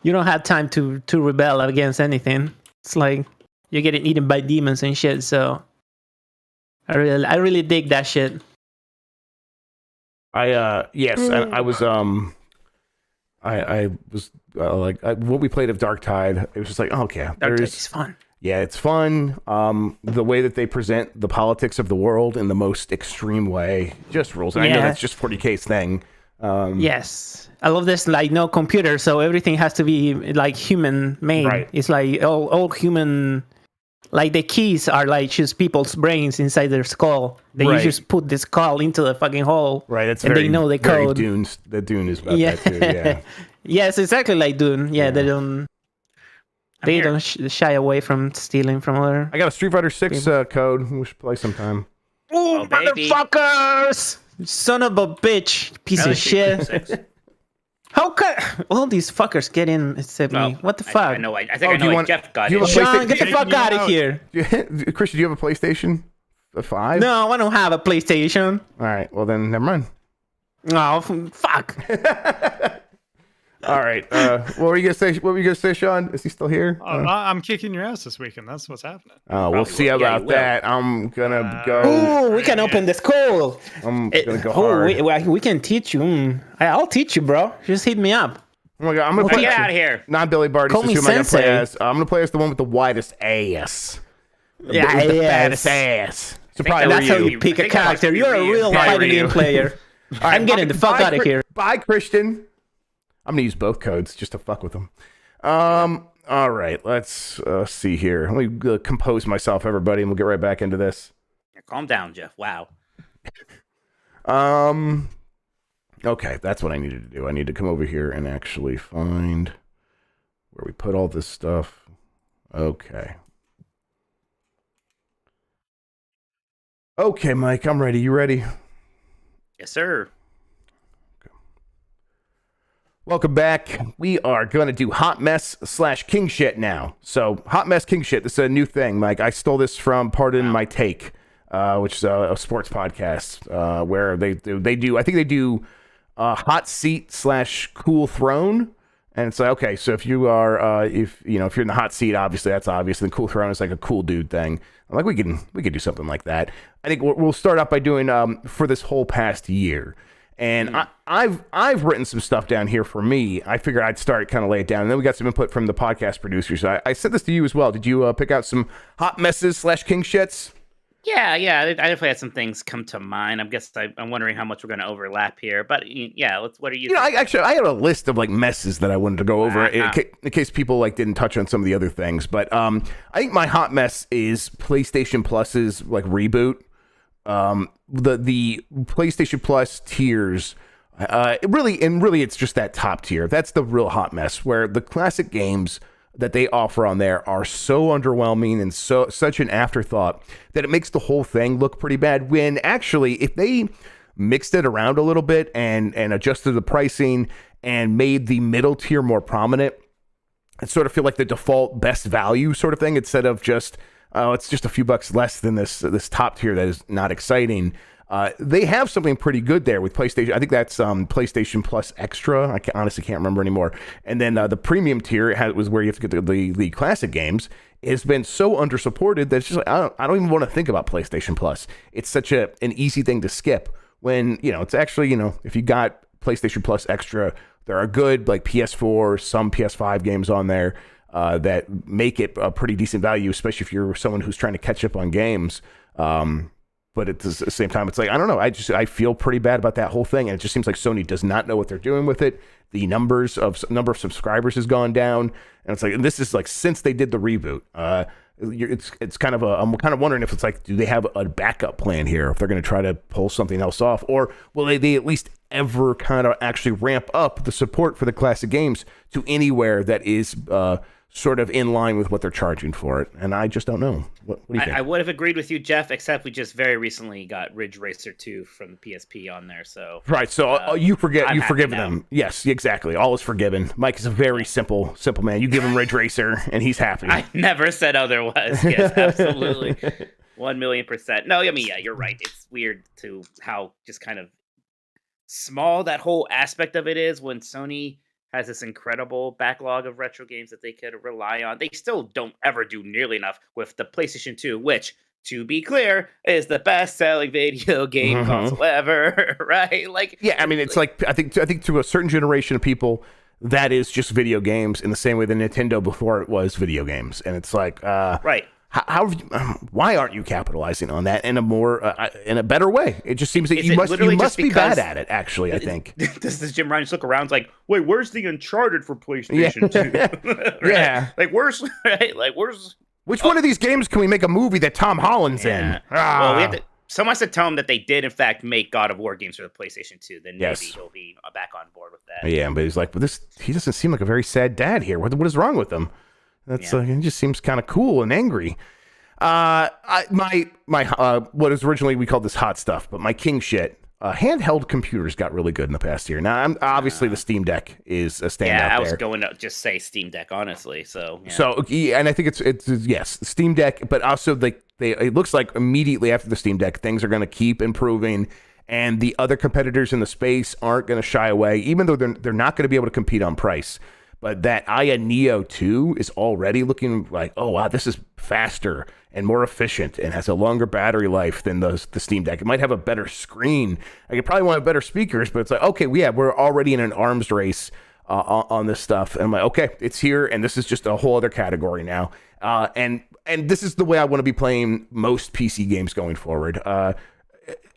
you don't have time to rebel against anything. It's like you're getting eaten by demons and shit. So I really dig that shit. I was what we played of Dark Tide. It was just like, oh, okay, Dark Tide is fun. Yeah, it's fun. The way that they present the politics of the world in the most extreme way just rules. And I know that's just 40K's thing. Yes, I love this. Like, no computer, so everything has to be like human made. Right. It's like all human. Like the keys are like just people's brains inside their skull. You just put the skull into the fucking hole. Right. It's and they know the code. Dune is about that too. Yeah. Yes, exactly like Dune. Yeah. They don't. They don't shy away from stealing from other. I got a Street Fighter 6 code. We should play sometime. Oh, motherfuckers! Son of a bitch, piece of shit. How could all these fuckers get in except me? What the fuck? I know. I think I know. Jeff got it. Sean, get the fuck out of here. Christian, do you have a PlayStation 5? No, I don't have a PlayStation. All right. Well, then never mind. Oh, fuck. All right. What were you gonna say? What were you gonna say, Sean? Is he still here? I'm kicking your ass this weekend. That's what's happening. Oh, we'll see about that. I'm gonna go. Oh, we can open the school. I'm gonna go hard. We can teach you. I'll teach you, bro. Just hit me up. Oh my god, I'm gonna play. Get out of here. Not Billy Barty. Call me Who am I gonna play Sensei. as? I'm gonna play as the one with the widest ass. Yeah, With the yes. fattest ass. So probably That's how you. you pick I a think that must character. be You're a Ryu. real Probably fighting Ryu. game player. All right, I'm getting the fuck bye, out of here. Bye, Christian. I'm gonna use both codes just to fuck with them. All right, let's see here. Let me compose myself, everybody, and we'll get right back into this. Calm down, Jeff. Wow. Okay, that's what I needed to do. I need to come over here and actually find where we put all this stuff. Okay. Okay, Mike, I'm ready. You ready? Yes, sir. Welcome back. We are going to do Hot Mess / King Shit now. So, Hot Mess King Shit, this is a new thing, Mike. I stole this from Pardon My Take, which is a sports podcast where they do, I think they do Hot Seat / Cool Throne. And it's like, okay, so if you are, if you're in the hot seat, obviously that's obvious. And Cool Throne is like a cool dude thing. I'm like, we can do something like that. I think we'll start out by doing for this whole past year. And I've written some stuff down here for me. I figured I'd start kind of lay it down, and then we got some input from the podcast producers. I sent this to you as well. Did you pick out some hot messes / king shits? Yeah. I definitely had some things come to mind. I'm wondering how much we're going to overlap here, but yeah, what are you? I had a list of like messes that I wanted to go over in case people like didn't touch on some of the other things. But I think my hot mess is PlayStation Plus's like reboot. The PlayStation Plus tiers, really it's just that top tier. That's the real hot mess, where the classic games that they offer on there are so underwhelming and such an afterthought that it makes the whole thing look pretty bad, when actually if they mixed it around a little bit and adjusted the pricing and made the middle tier more prominent, it sort of feel like the default best value sort of thing, instead of just it's just a few bucks less than this top tier that is not exciting. They have something pretty good there with PlayStation. I think that's PlayStation Plus Extra. I honestly can't remember anymore. And then the premium tier was where you have to get the classic games. It's been so undersupported that it's just like, I don't even want to think about PlayStation Plus. It's such an easy thing to skip, when it's actually, if you got PlayStation Plus Extra, there are good like PS4, some PS5 games on there that make it a pretty decent value, especially if you're someone who's trying to catch up on games. But at the same time, it's like, I don't know. I feel pretty bad about that whole thing. And it just seems like Sony does not know what they're doing with it. The number of subscribers has gone down. And it's like, and this is like, since they did the reboot, it's kind of I'm kind of wondering if it's like, do they have a backup plan here? If they're going to try to pull something else off, or will they at least ever kind of actually ramp up the support for the classic games to anywhere that is, sort of in line with what they're charging for it? And I just don't know. What do you think? I would have agreed with you, Jeff, except we just very recently got Ridge Racer 2 from the PSP on there. So right, so you I'm forgive happy them. Yes, exactly. All is forgiven. Mike is a very simple man. You give him Ridge Racer, and he's happy. I never said otherwise. Yes, absolutely. 1,000,000%. No, I mean, yeah, you're right. It's weird to how just kind of small that whole aspect of it is, when Sony has this incredible backlog of retro games that they could rely on. They still don't ever do nearly enough with the PlayStation 2, which, to be clear, is the best-selling video game console ever, right? Like, yeah, I mean, it's like I think to a certain generation of people, that is just video games in the same way that Nintendo before it was video games, and it's like, right. Why aren't you capitalizing on that in a more in a better way? It just seems that you must be bad at it. Actually, I think. Does Jim Ryan just look around? It's like, wait, where's the Uncharted for PlayStation 2? Right? Yeah, like where's which one of these games can we make a movie that Tom Holland's in? Well, we have to. Someone has to tell him that they did, in fact, make God of War games for the PlayStation 2. Then maybe he'll be back on board with that. Yeah, but he's like, but he doesn't seem like a very sad dad here. What is wrong with him? That's he just seems kind of cool and angry. My what is originally we called this hot stuff, but my king shit. Handheld computers got really good in the past year. Now, obviously the Steam Deck is a standout. Yeah, I was going to just say Steam Deck, honestly. So, and I think it's yes, Steam Deck, but also it looks like immediately after the Steam Deck, things are going to keep improving. and the other competitors in the space aren't going to shy away, even though they're not going to be able to compete on price. But that Aya Neo 2 is already looking like, oh, wow, this is faster and more efficient and has a longer battery life than the Steam Deck. It might have a better screen. I could probably want better speakers, but it's like, okay, we're already in an arms race on this stuff. And I'm like, okay, it's here, and this is just a whole other category now. And this is the way I want to be playing most PC games going forward.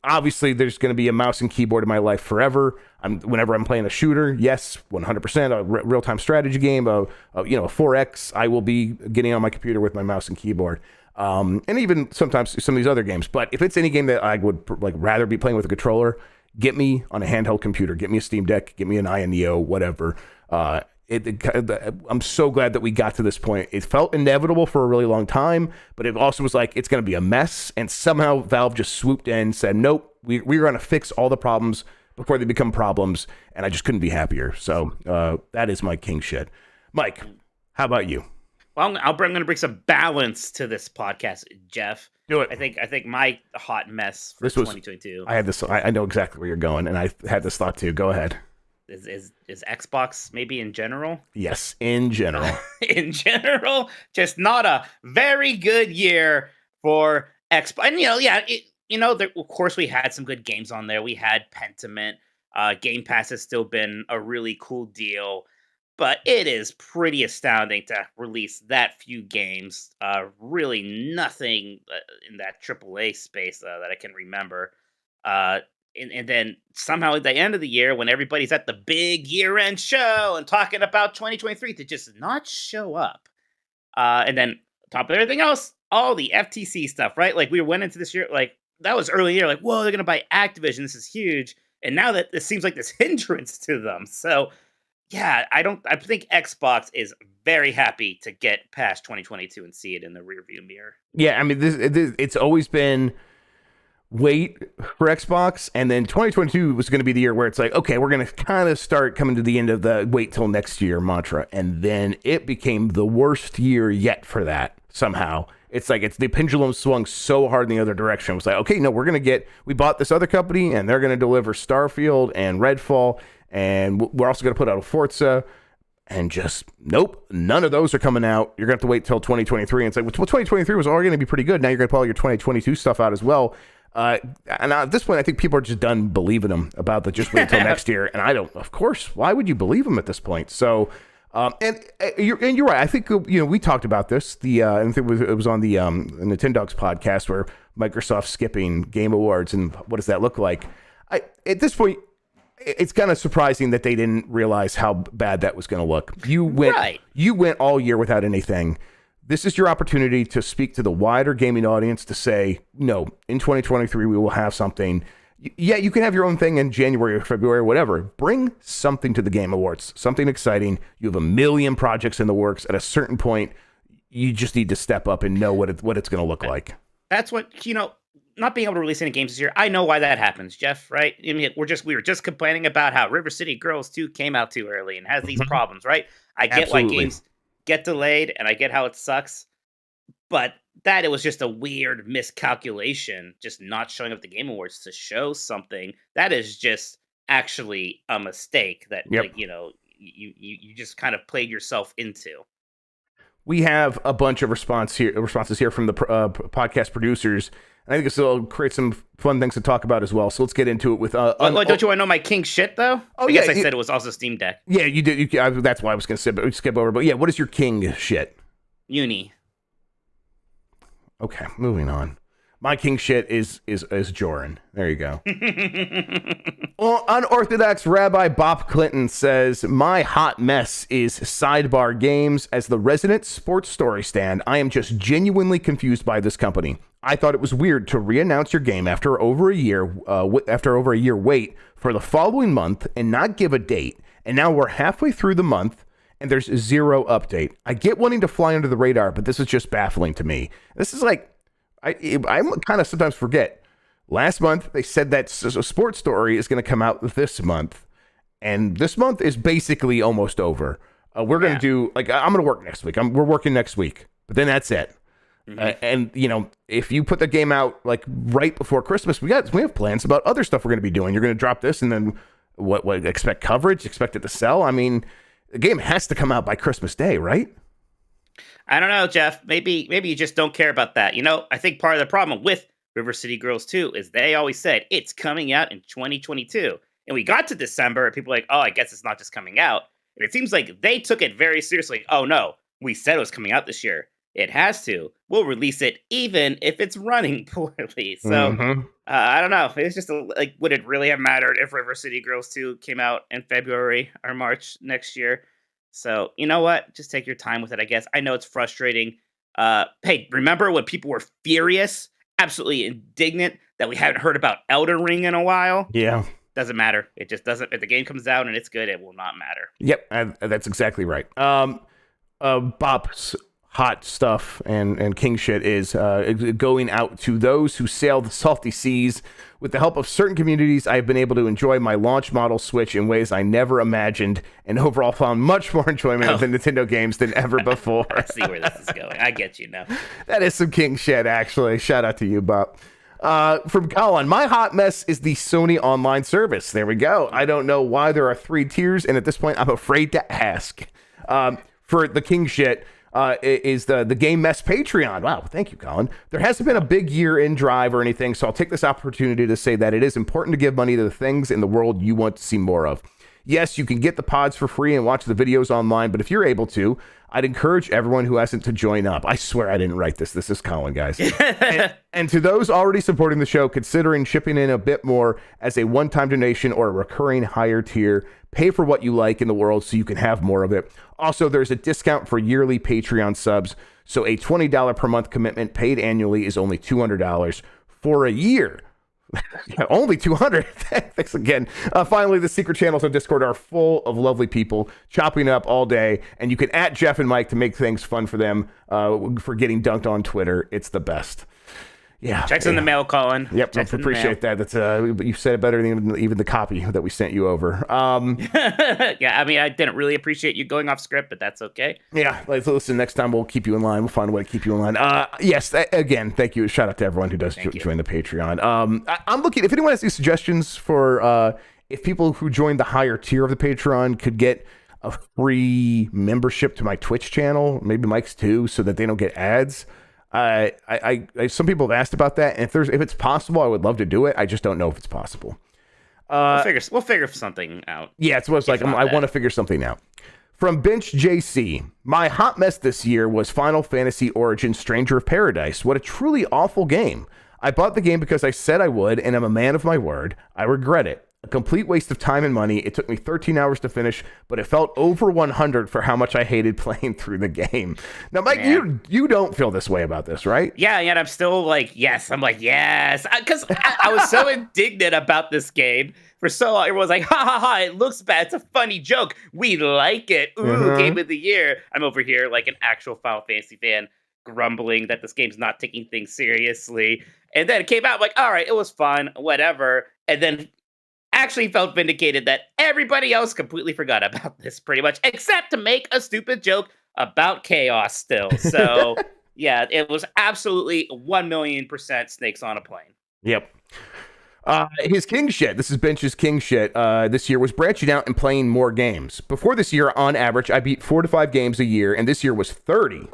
Obviously, there's going to be a mouse and keyboard in my life forever. Whenever I'm playing a shooter, yes, 100%. A real-time strategy game, a 4X, I will be getting on my computer with my mouse and keyboard. And even sometimes some of these other games. But if it's any game that I would rather be playing with a controller, get me on a handheld computer. Get me a Steam Deck. Get me an Aya Neo, whatever. I'm so glad that we got to this point. It felt inevitable for a really long time, but it also was like, it's going to be a mess. And somehow Valve just swooped in and said, nope, we're going to fix all the problems before they become problems. And I just couldn't be happier. So that is my king shit. Mike, how about you? Well, I'm going to bring some balance to this podcast, Jeff. Do it. I think my hot mess for 2022. I had this. I know exactly where you're going, and I had this thought too. Go ahead. Is Xbox maybe in general? Yes, in general. In general, just not a very good year for Xbox. And of course we had some good games on there. We had Pentiment. Game Pass has still been a really cool deal, but it is pretty astounding to release that few games. Really nothing in that AAA space that I can remember. And then somehow at the end of the year, when everybody's at the big year-end show and talking about 2023, to just not show up. And then top of everything else, all the FTC stuff, right? Like we went into this year, like that was early year, like, whoa, they're going to buy Activision. This is huge. And now that this seems like this hindrance to them. So yeah, I think Xbox is very happy to get past 2022 and see it in the rearview mirror. Yeah. I mean, it's always been wait for Xbox, and then 2022 was going to be the year where it's like, okay, we're going to kind of start coming to the end of the wait till next year mantra, and then it became the worst year yet for that somehow. It's like the pendulum swung so hard in the other direction. It was like, okay, no, we bought this other company, and they're going to deliver Starfield and Redfall, and we're also going to put out a Forza, and just, nope, none of those are coming out. You're going to have to wait till 2023, and it's like, well, 2023 was already going to be pretty good. Now you're going to put all your 2022 stuff out as well. And at this point, I think people are just done believing them about the just wait until next year. And I don't, of course, why would you believe them at this point? So, and you're right. I think, we talked about this. I think it was on the Nintendogs podcast where Microsoft skipping Game Awards, and what does that look like? At this point, it's kind of surprising that they didn't realize how bad that was going to look. You went all year without anything. This is your opportunity to speak to the wider gaming audience to say, no, in 2023, we will have something. Yeah, you can have your own thing in January or February or whatever. Bring something to the Game Awards, something exciting. You have a million projects in the works. At a certain point, you just need to step up and know what it's going to look like. That's what, not being able to release any games this year. I know why that happens, Jeff, right? I mean, we were just complaining about how River City Girls 2 came out too early and has these problems, right? I get why games get delayed, and I get how it sucks, but that it was just a weird miscalculation, just not showing up at the Game Awards to show something. That is just actually a mistake that, you just kind of played yourself into. We have a bunch of responses here from the podcast producers. I think this will create some fun things to talk about as well. So let's get into it with. Don't you want to know my king shit though? Oh, I guess I said it was also Steam Deck. Yeah, you did. That's why I was going to skip over. But yeah, what is your king shit? Uni. Okay, moving on. My king shit is Joran. There you go. Well, unorthodox Rabbi Bob Clinton says, my hot mess is Sidebar Games. As the resident sports story stand, I am just genuinely confused by this company. I thought it was weird to re-announce your game after over a year wait for the following month and not give a date. And now we're halfway through the month and there's zero update. I get wanting to fly under the radar, but this is just baffling to me. This is like, I kind of sometimes forget. Last month, they said that a sports story is going to come out this month. And this month is basically almost over. We're going to do, I'm going to work next week. We're working next week. But then that's it. And if you put the game out like right before Christmas, we have plans about other stuff we're going to be doing. You're going to drop this, and then what expect coverage, expect it to sell. I mean, the game has to come out by Christmas Day, right? I don't know, Jeff. Maybe you just don't care about that. I think part of the problem with River City Girls 2 is they always said it's coming out in 2022. And we got to December and people were like, oh, I guess it's not just coming out. And it seems like they took it very seriously. Oh, no, we said it was coming out this year. It has to. We'll release it even if it's running poorly. So I don't know. It's just would it really have mattered if River City Girls 2 came out in February or March next year? So you know what? Just take your time with it, I guess. I know it's frustrating. Hey, remember when people were furious, absolutely indignant that we haven't heard about Elden Ring in a while? Yeah. Doesn't matter. It just doesn't. If the game comes out and it's good, it will not matter. Yep, that's exactly right. Bop's hot stuff and king shit is going out to those who sail the salty seas. With the help of certain communities, I have been able to enjoy my launch model Switch in ways I never imagined, and overall found much more enjoyment of the Nintendo games than ever before. I see where this is going. I get you now. That is some king shit, actually. Shout out to you, Bop. From Colin, my hot mess is the Sony online service. There we go. I don't know why there are 3 tiers, and at this point, I'm afraid to ask. For the king shit, is the Game Mess Patreon. Wow, thank you, Colin. There hasn't been a big year-end drive or anything, so I'll take this opportunity to say that it is important to give money to the things in the world you want to see more of. Yes, you can get the pods for free and watch the videos online, but if you're able to, I'd encourage everyone who hasn't to join up. I swear I didn't write this. This is Colin, guys. and to those already supporting the show, considering chipping in a bit more as a one-time donation or a recurring higher tier, pay for what you like in the world so you can have more of it. Also, there's a discount for yearly Patreon subs, so a $20 per month commitment paid annually is only $200 for a year. Only 200. Thanks again. Finally, the secret channels on Discord are full of lovely people chopping up all day, and you can @ Jeff and Mike to make things fun for them for getting dunked on Twitter. It's the best. Yeah. Checks in the mail, Colin. Yep. I appreciate that. That's you said it better than even the copy that we sent you over. Yeah, I mean, I didn't really appreciate you going off script, but that's okay. Yeah. Listen, next time we'll keep you in line. We'll find a way to keep you in line. Yes. Again, thank you. Shout out to everyone who does join the Patreon. I'm looking. If anyone has any suggestions for if people who join the higher tier of the Patreon could get a free membership to my Twitch channel, maybe Mike's too, so that they don't get ads. Some people have asked about that, and if it's possible, I would love to do it. I just don't know if it's possible. We'll figure something out. Yeah, it's what it's like. I want to figure something out. From Bench JC, my hot mess this year was Final Fantasy Origin Stranger of Paradise. What a truly awful game. I bought the game because I said I would, and I'm a man of my word. I regret it. A complete waste of time and money. It took me 13 hours to finish, but it felt over 100 for how much I hated playing through the game. Now, Mike, you don't feel this way about this, right? Yeah, and I'm still like, yes. I'm like, yes. Because I was so indignant about this game for so long. Everyone's like, ha, ha, ha, it looks bad. It's a funny joke. We like it. Ooh, Game of the Year. I'm over here like an actual Final Fantasy fan grumbling that this game's not taking things seriously. And then it came out, I'm like, all right, it was fun, whatever. And then actually felt vindicated that everybody else completely forgot about this pretty much, except to make a stupid joke about chaos still. So yeah, it was absolutely 1,000,000% snakes on a plane. Yep. His king shit. This is Bench's king shit. This year was branching out and playing more games. Before this year, on average, I beat 4 to 5 games a year, and this year was 30.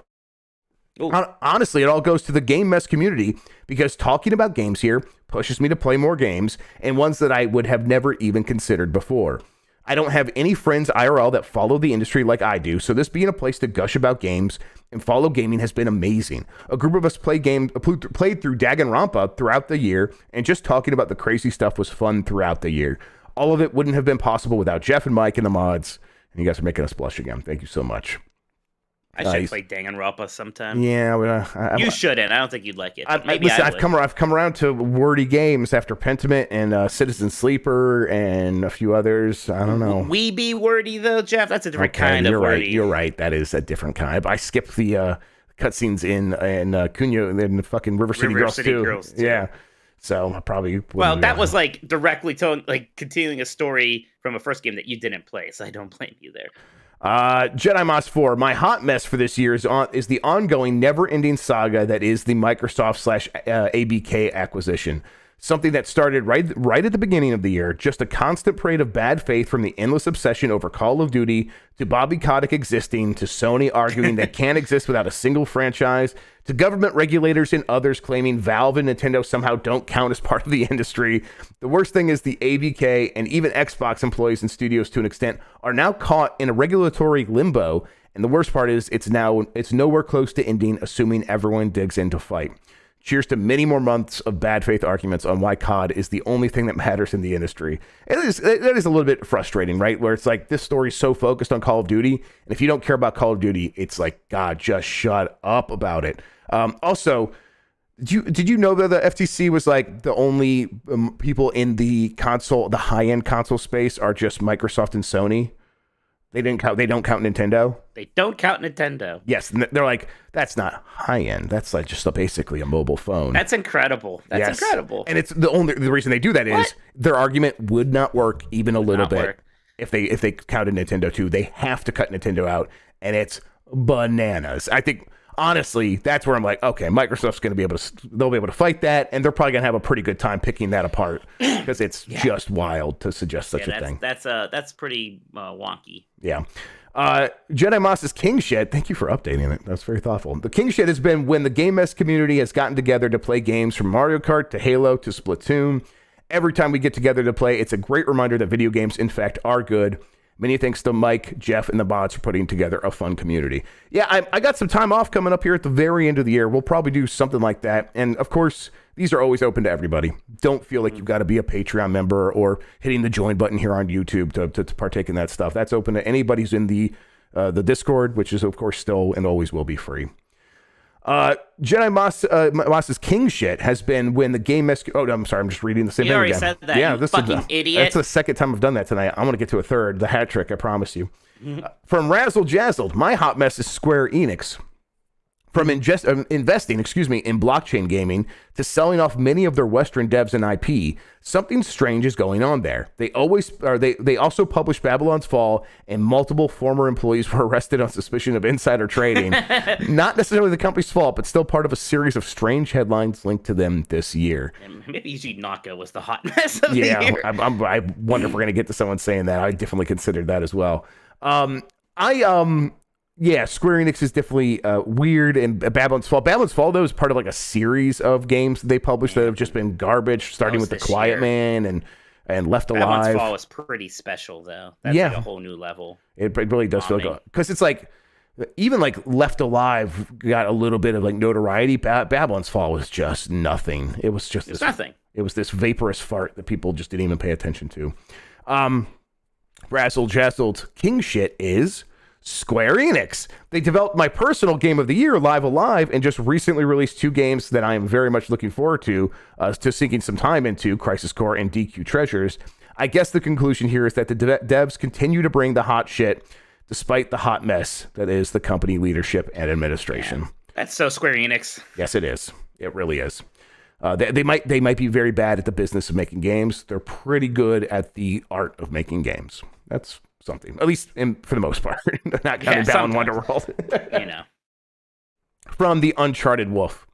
Honestly, it all goes to the Game Mess community because talking about games here pushes me to play more games and ones that I would have never even considered before. I don't have any friends IRL that follow the industry like I do, so this being a place to gush about games and follow gaming has been amazing. A group of us played through Danganronpa throughout the year, and just talking about the crazy stuff was fun throughout the year. All of it wouldn't have been possible without Jeff and Mike and the mods, and you guys are making us blush again. Thank you so much. I should play Danganronpa sometime. Yeah, you shouldn't. I don't think you'd like it. I've come around to wordy games after Pentiment and Citizen Sleeper and a few others. I don't know. We be wordy though, Jeff. That's a different kind of wordy. You're right. That is a different kind. I skipped the cutscenes in Cunha in the fucking River City Girls too. Yeah. So I probably that was like directly continuing a story from a first game that you didn't play. So I don't blame you there. Jedi Moss 4. My hot mess for this year is the ongoing, never-ending saga that is the Microsoft / ABK acquisition. Something that started right at the beginning of the year, just a constant parade of bad faith from the endless obsession over Call of Duty to Bobby Kotick existing to Sony arguing that can't exist without a single franchise to government regulators and others claiming Valve and Nintendo somehow don't count as part of the industry. The worst thing is the ABK and even Xbox employees and studios to an extent are now caught in a regulatory limbo. And the worst part is it's nowhere close to ending, assuming everyone digs in to fight. Cheers to many more months of bad faith arguments on why COD is the only thing that matters in the industry. That is a little bit frustrating, right? Where it's like this story is so focused on Call of Duty, and if you don't care about Call of Duty, it's like, God, just shut up about it. Also, did you know that the FTC was like the only people in the high-end console space are just Microsoft and Sony? They don't count Nintendo. They don't count Nintendo. Yes, and they're like, that's not high end. That's like just basically a mobile phone. That's incredible. That's incredible. And it's the reason they do that is their argument would not work even a little bit if they counted Nintendo too. They have to cut Nintendo out, and it's bananas. I think honestly, that's where I'm like, okay, Microsoft's going to be able to, they'll be able to fight that, and they're probably going to have a pretty good time picking that apart because it's just wild to suggest such a thing. That's pretty wonky. Yeah. Jedi Moss's King Shit, thank you for updating it. That's very thoughtful. The King Shit has been when the Game Mess community has gotten together to play games from Mario Kart to Halo to Splatoon. Every time we get together to play, it's a great reminder that video games, in fact, are good. Many thanks to Mike, Jeff, and the bots for putting together a fun community. Yeah, I got some time off coming up here at the very end of the year. We'll probably do something like that. And of course, these are always open to everybody. Don't feel like you've got to be a Patreon member or hitting the join button here on YouTube to partake in that stuff. That's open to anybody who's in the Discord, which is, of course, still and always will be free. Jedi Moss's King Shit has been when the Game Mess... Oh, no, I'm sorry. I'm just reading the same thing again. You already said that, yeah, you fucking idiot. That's the second time I've done that tonight. I'm going to get to a third. The hat trick, I promise you. From Razzle Jazzled, my hot mess is Square Enix. From investing in blockchain gaming to selling off many of their Western devs and IP, something strange is going on there. They also published Babylon's Fall, and multiple former employees were arrested on suspicion of insider trading. Not necessarily the company's fault, but still part of a series of strange headlines linked to them this year. Maybe Yuji Naka was the hot mess of the year. I wonder if we're going to get to someone saying that. I definitely considered that as well. Yeah, Square Enix is definitely weird, and Babylon's Fall. Babylon's Fall, though, is part of like a series of games that they published that have just been garbage, starting with The Quiet Man and Left Alive. Babylon's Fall was pretty special, though. That's like a whole new level. It really does feel good. Because it's like, even like Left Alive got a little bit of like notoriety. Babylon's Fall was just nothing. It was just nothing. It was this vaporous fart that people just didn't even pay attention to. Razzle Jazzled King Shit is Square Enix. They developed my personal game of the year, Live Alive, and just recently released two games that I am very much looking forward to sinking some time into, Crisis Core and DQ Treasures. I guess the conclusion here is that the devs continue to bring the hot shit despite the hot mess that is the company leadership and administration. Yeah, that's so Square Enix. Yes, it is. It really is. They might be very bad at the business of making games. They're pretty good at the art of making games. That's something, at least for the most part. Not counting Balan Wonderworld. From the Uncharted Wolf.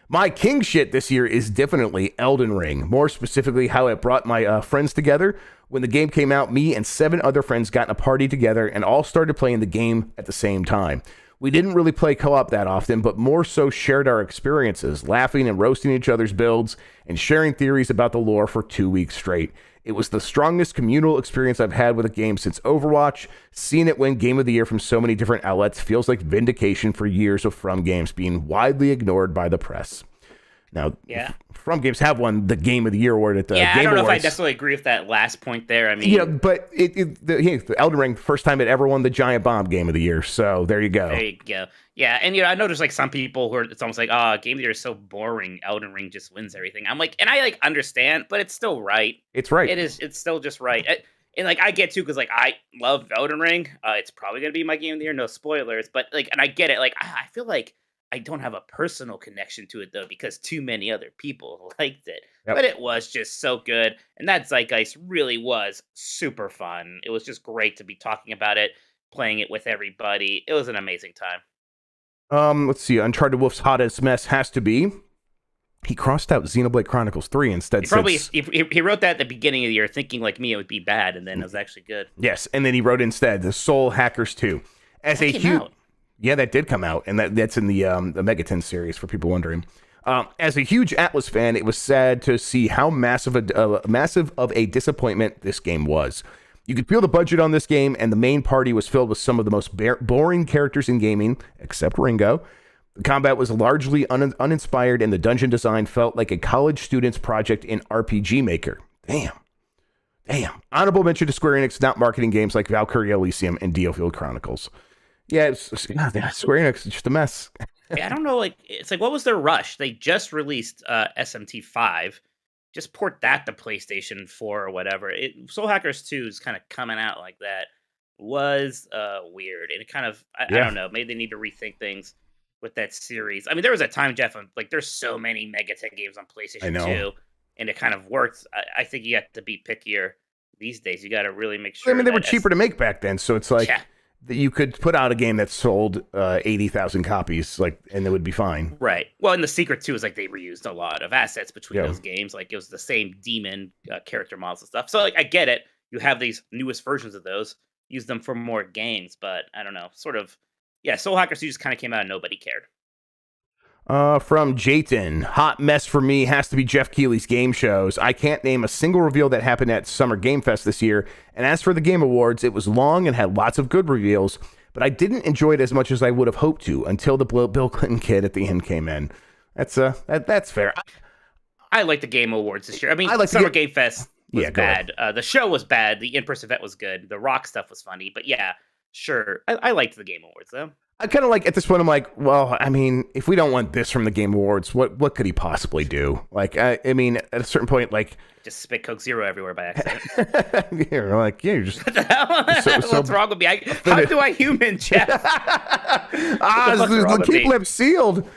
My king shit this year is definitely Elden Ring. More specifically, how it brought my friends together. When the game came out, me and 7 other friends got in a party together and all started playing the game at the same time. We didn't really play co-op that often, but more so shared our experiences, laughing and roasting each other's builds and sharing theories about the lore for 2 weeks straight. It was the strongest communal experience I've had with a game since Overwatch. Seeing it win Game of the Year from so many different outlets feels like vindication for years of From Games being widely ignored by the press. Now, From Games have won the Game of the Year award at the Game Awards. I don't know if I necessarily agree with that last point there. I mean, but the Elden Ring, first time it ever won the Giant Bomb Game of the Year. So there you go. There you go. Yeah, and I know there's like some people who are, it's almost like, Game of the Year is so boring. Elden Ring just wins everything. I'm like, and I like understand, but it's still right. It's right. It's still just right. And like I get too, because like I love Elden Ring. It's probably gonna be my Game of the Year. No spoilers, but like, and I get it. Like I feel like I don't have a personal connection to it though, because too many other people liked it. Yep. But it was just so good, and that zeitgeist really was super fun. It was just great to be talking about it. playing it with everybody. It was an amazing time. Let's see. Uncharted Wolf's hottest mess has to be. He crossed out Xenoblade Chronicles 3 instead. He wrote that at the beginning of the year, thinking like me it would be bad, and then it was actually good. Yes, and then he wrote instead the Soul Hackers 2 as a huge. Yeah, that did come out, and that's in the Megaton series for people wondering. As a huge Atlas fan, it was sad to see how massive of a disappointment this game was. You could feel the budget on this game, and the main party was filled with some of the most boring characters in gaming, except Ringo. The combat was largely uninspired, and the dungeon design felt like a college student's project in RPG Maker. Damn. Honorable mention to Square Enix not marketing games like Valkyrie Elysium and Diofield Chronicles. Yeah, Square Enix is just a mess. I don't know, it's like, what was their rush? They just released SMT5. Just port that to PlayStation 4 or whatever. Soul Hackers 2 is kind of coming out like that. Was weird. And it kind of, I don't know, maybe they need to rethink things with that series. I mean, there was a time, Jeff, like there's so many Megatech games on PlayStation 2, and it kind of worked. I think you have to be pickier these days. You got to really make sure. I mean, they were cheaper to make back then, so it's like you could put out a game that sold 80,000 copies, and it would be fine. Right. Well, and the secret too is like they reused a lot of assets between those games. Like it was the same demon character models and stuff. So like I get it. You have these newest versions of those. Use them for more games, but I don't know. Sort of. Yeah, Soul Hackers 2 just kind of came out and nobody cared. From Jayton, hot mess for me has to be Jeff Keighley's game shows. I can't name a single reveal that happened at Summer Game Fest this year. And as for the Game Awards, it was long and had lots of good reveals, but I didn't enjoy it as much as I would have hoped to until the Bill Clinton kid at the end came in. That's fair. I like the Game Awards this year. I mean, Summer Game Fest was bad. The show was bad. The in-person event was good. The rock stuff was funny. But yeah, sure. I liked the Game Awards, though. I kind of like, at this point, I'm like, well, I mean, if we don't want this from the Game Awards, what could he possibly do? Like, I mean, at a certain point, like... Just spit Coke Zero everywhere by accident. You're just... What the hell? What's wrong with me? How do I human, Jeff? Keep lips sealed.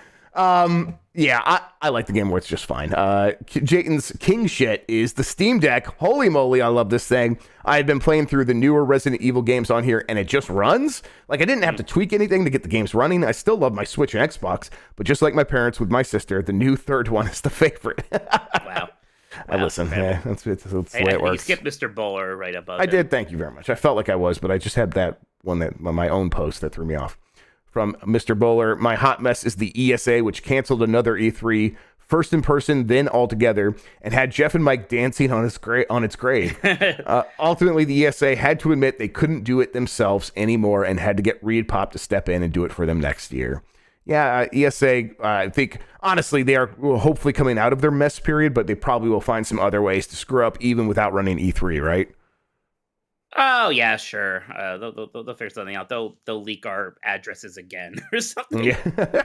Yeah, I like the Game Awards just fine. Jayton's king shit is the Steam Deck. Holy moly, I love this thing. I had been playing through the newer Resident Evil games on here, and it just runs. Like, I didn't have to tweak anything to get the games running. I still love my Switch and Xbox, but just like my parents with my sister, the new third one is the favorite. Wow. Listen, that's the way it works. You skipped Mr. Bowler right above I did, thank you very much. I felt like I was, but I just had that one, my own post that threw me off. From Mr. Bowler, my hot mess is the ESA, which canceled another E3, first in person, then all together, and had Jeff and Mike dancing on its grave. Ultimately, the ESA had to admit they couldn't do it themselves anymore and had to get Reed Pop to step in and do it for them next year. Yeah, ESA, I think, honestly, they are hopefully coming out of their mess period, but they probably will find some other ways to screw up even without running E3, right? Oh yeah, sure. They'll figure something out. They'll leak our addresses again or something. Yeah.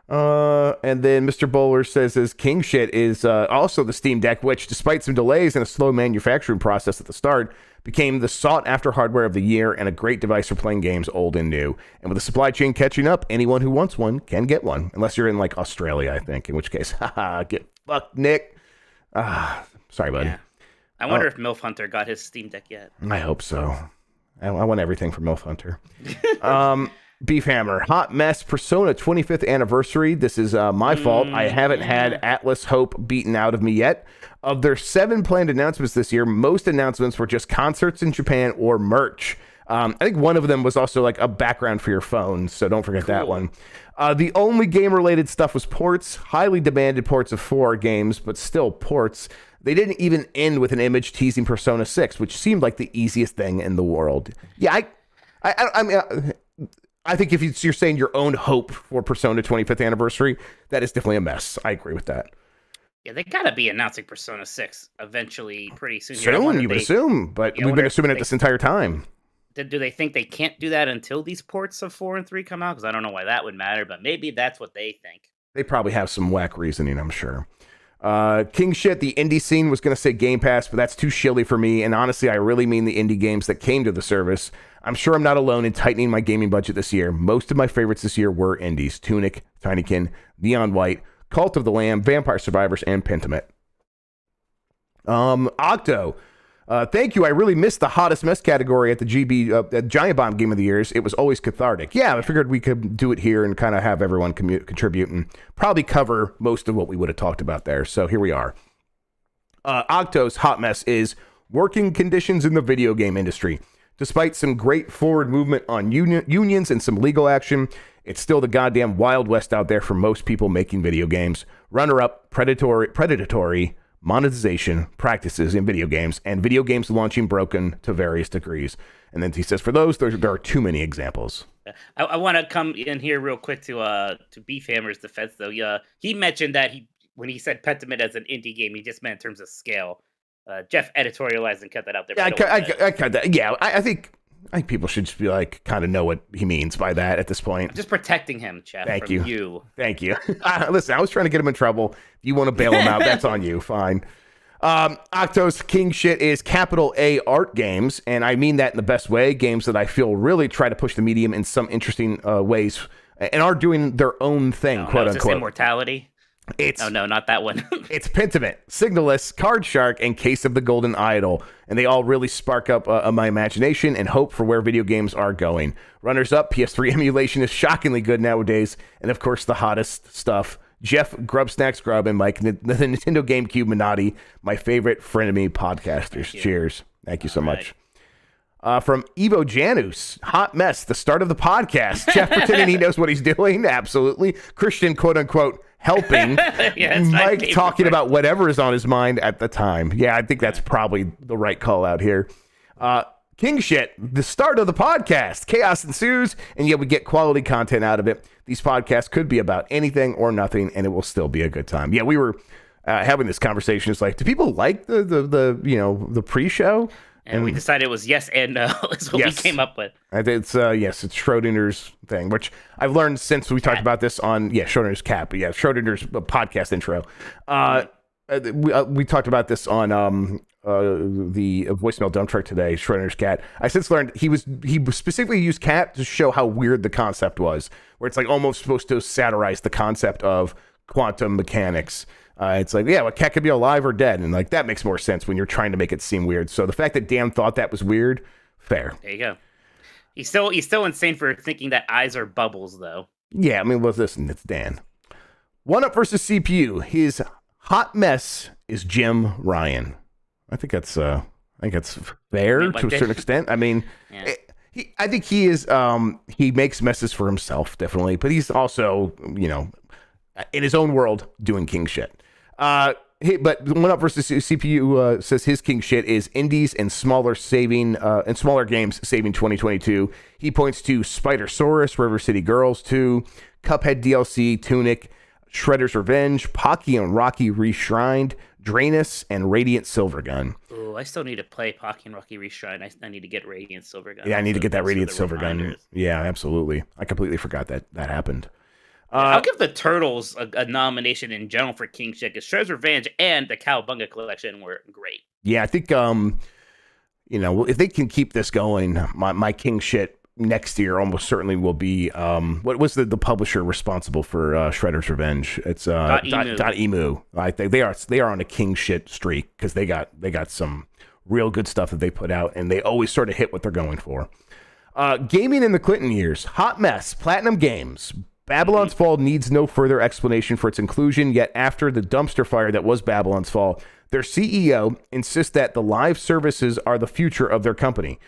And then Mr. Bowler says his king shit is also the Steam Deck, which, despite some delays and a slow manufacturing process at the start, became the sought-after hardware of the year and a great device for playing games old and new. And with the supply chain catching up, anyone who wants one can get one, unless you're in like Australia, I think. In which case, get fucked, Nick. Sorry, buddy. Yeah. I wonder if MILF Hunter got his Steam Deck yet. I hope so. I want everything from MILF Hunter. Beefhammer, hot mess, Persona 25th anniversary. This is my fault. I haven't had Atlas Hope beaten out of me yet. Of their 7 planned announcements this year, most announcements were just concerts in Japan or merch. I think one of them was also like a background for your phone, so don't forget that one. The only game-related stuff was ports, highly demanded ports of 4 games, but still ports. They didn't even end with an image teasing Persona 6, which seemed like the easiest thing in the world. Yeah, I mean, I think if you're saying your own hope for Persona 25th anniversary, that is definitely a mess. I agree with that. Yeah, they gotta be announcing Persona 6 eventually pretty soon. Soon, you would assume, but we've been assuming it this entire time. Do they think they can't do that until these ports of 4 and 3 come out? Because I don't know why that would matter, but maybe that's what they think. They probably have some whack reasoning, I'm sure. King shit, the indie scene was going to say Game Pass, but that's too shilly for me. And honestly, I really mean the indie games that came to the service. I'm sure I'm not alone in tightening my gaming budget this year. Most of my favorites this year were indies: Tunic, Tinykin, Neon White, Cult of the Lamb, Vampire Survivors, and Pentiment. Octo. Thank you. I really missed the hottest mess category at the GB Giant Bomb Game of the Years. It was always cathartic. Yeah, I figured we could do it here and kind of have everyone contribute and probably cover most of what we would have talked about there. So here we are. Octo's hot mess is working conditions in the video game industry. Despite some great forward movement on unions and some legal action, it's still the goddamn Wild West out there for most people making video games. Runner-up, predatory monetization practices in video games, and video games launching broken to various degrees. And then he says, for those, there are too many examples. I want to come in here real quick to Beefhammer's defense, though. Yeah, he mentioned that when he said Pentiment as an indie game, he just meant in terms of scale. Jeff editorialized and cut that out there. Yeah, I cut that. Yeah, I think people should just be like, kind of know what he means by that at this point. I'm just protecting him, Jeff. Thank you. Thank you. Listen, I was trying to get him in trouble. If you want to bail him out, that's on you. Fine. Octo's king shit is capital A art games, and I mean that in the best way. Games that I feel really try to push the medium in some interesting ways and are doing their own thing, quote unquote. Immortality. No, not that one. It's Pentiment, Signalist, Card Shark, and Case of the Golden Idol. And they all really spark up my imagination and hope for where video games are going. Runners up, PS3 emulation is shockingly good nowadays. And of course, the hottest stuff, Jeff Grubb Snacks Grubb and Mike, the Nintendo GameCube Minotti, my favorite frenemy podcasters. Cheers. Thank you so much. From Evo Janus, hot mess, the start of the podcast. Jeff pretending he knows what he's doing. Absolutely. Christian, quote unquote, helping. Mike talking about whatever is on his mind at the time. Yeah, I think that's probably the right call out here. King shit, the start of the podcast. Chaos ensues, and yet we get quality content out of it. These podcasts could be about anything or nothing, and it will still be a good time. Yeah, we were having this conversation. It's like, do people like the pre-show? And we decided it was yes and no is what we came up with. It's it's Schrodinger's thing, which I've learned since we talked about this on Schrodinger's cat, but Schrodinger's podcast intro. We talked about this on the voicemail dump truck today, Schrodinger's cat. I since learned he specifically used cat to show how weird the concept was, where it's like almost supposed to satirize the concept of quantum mechanics. It's like, a cat could be alive or dead, and like that makes more sense when you're trying to make it seem weird. So the fact that Dan thought that was weird, fair. There you go. He's still insane for thinking that eyes are bubbles, though. Yeah, I mean, well, listen, it's Dan. 1UP versus CPU. His hot mess is Jim Ryan. I think that's fair to a certain extent. I mean, I think he is. He makes messes for himself, definitely, but he's also, in his own world, doing king shit. But 1UP versus CPU says his king shit is indies and smaller games saving 2022. He points to Spider-Saurus, River City Girls 2, Cuphead DLC, Tunic, Shredder's Revenge, Pocky and Rocky Reshrined, Drainus, and Radiant Silvergun. Oh, I still need to play Pocky and Rocky Reshrined. I need to get Radiant Silvergun. Yeah, I need to get that Radiant Silvergun. Yeah, absolutely. I completely forgot that happened. I'll give the Turtles a nomination in general for King Shit, because Shredder's Revenge and the Cowabunga collection were great. Yeah, I think, if they can keep this going, my King Shit next year almost certainly will be, what was the publisher responsible for Shredder's Revenge? It's .emu. I think they are on a King Shit streak, because they got some real good stuff that they put out, and they always sort of hit what they're going for. Gaming in the Clinton years, hot mess, Platinum Games. Babylon's Fall needs no further explanation for its inclusion, yet after the dumpster fire that was Babylon's Fall, their CEO insists that the live services are the future of their company.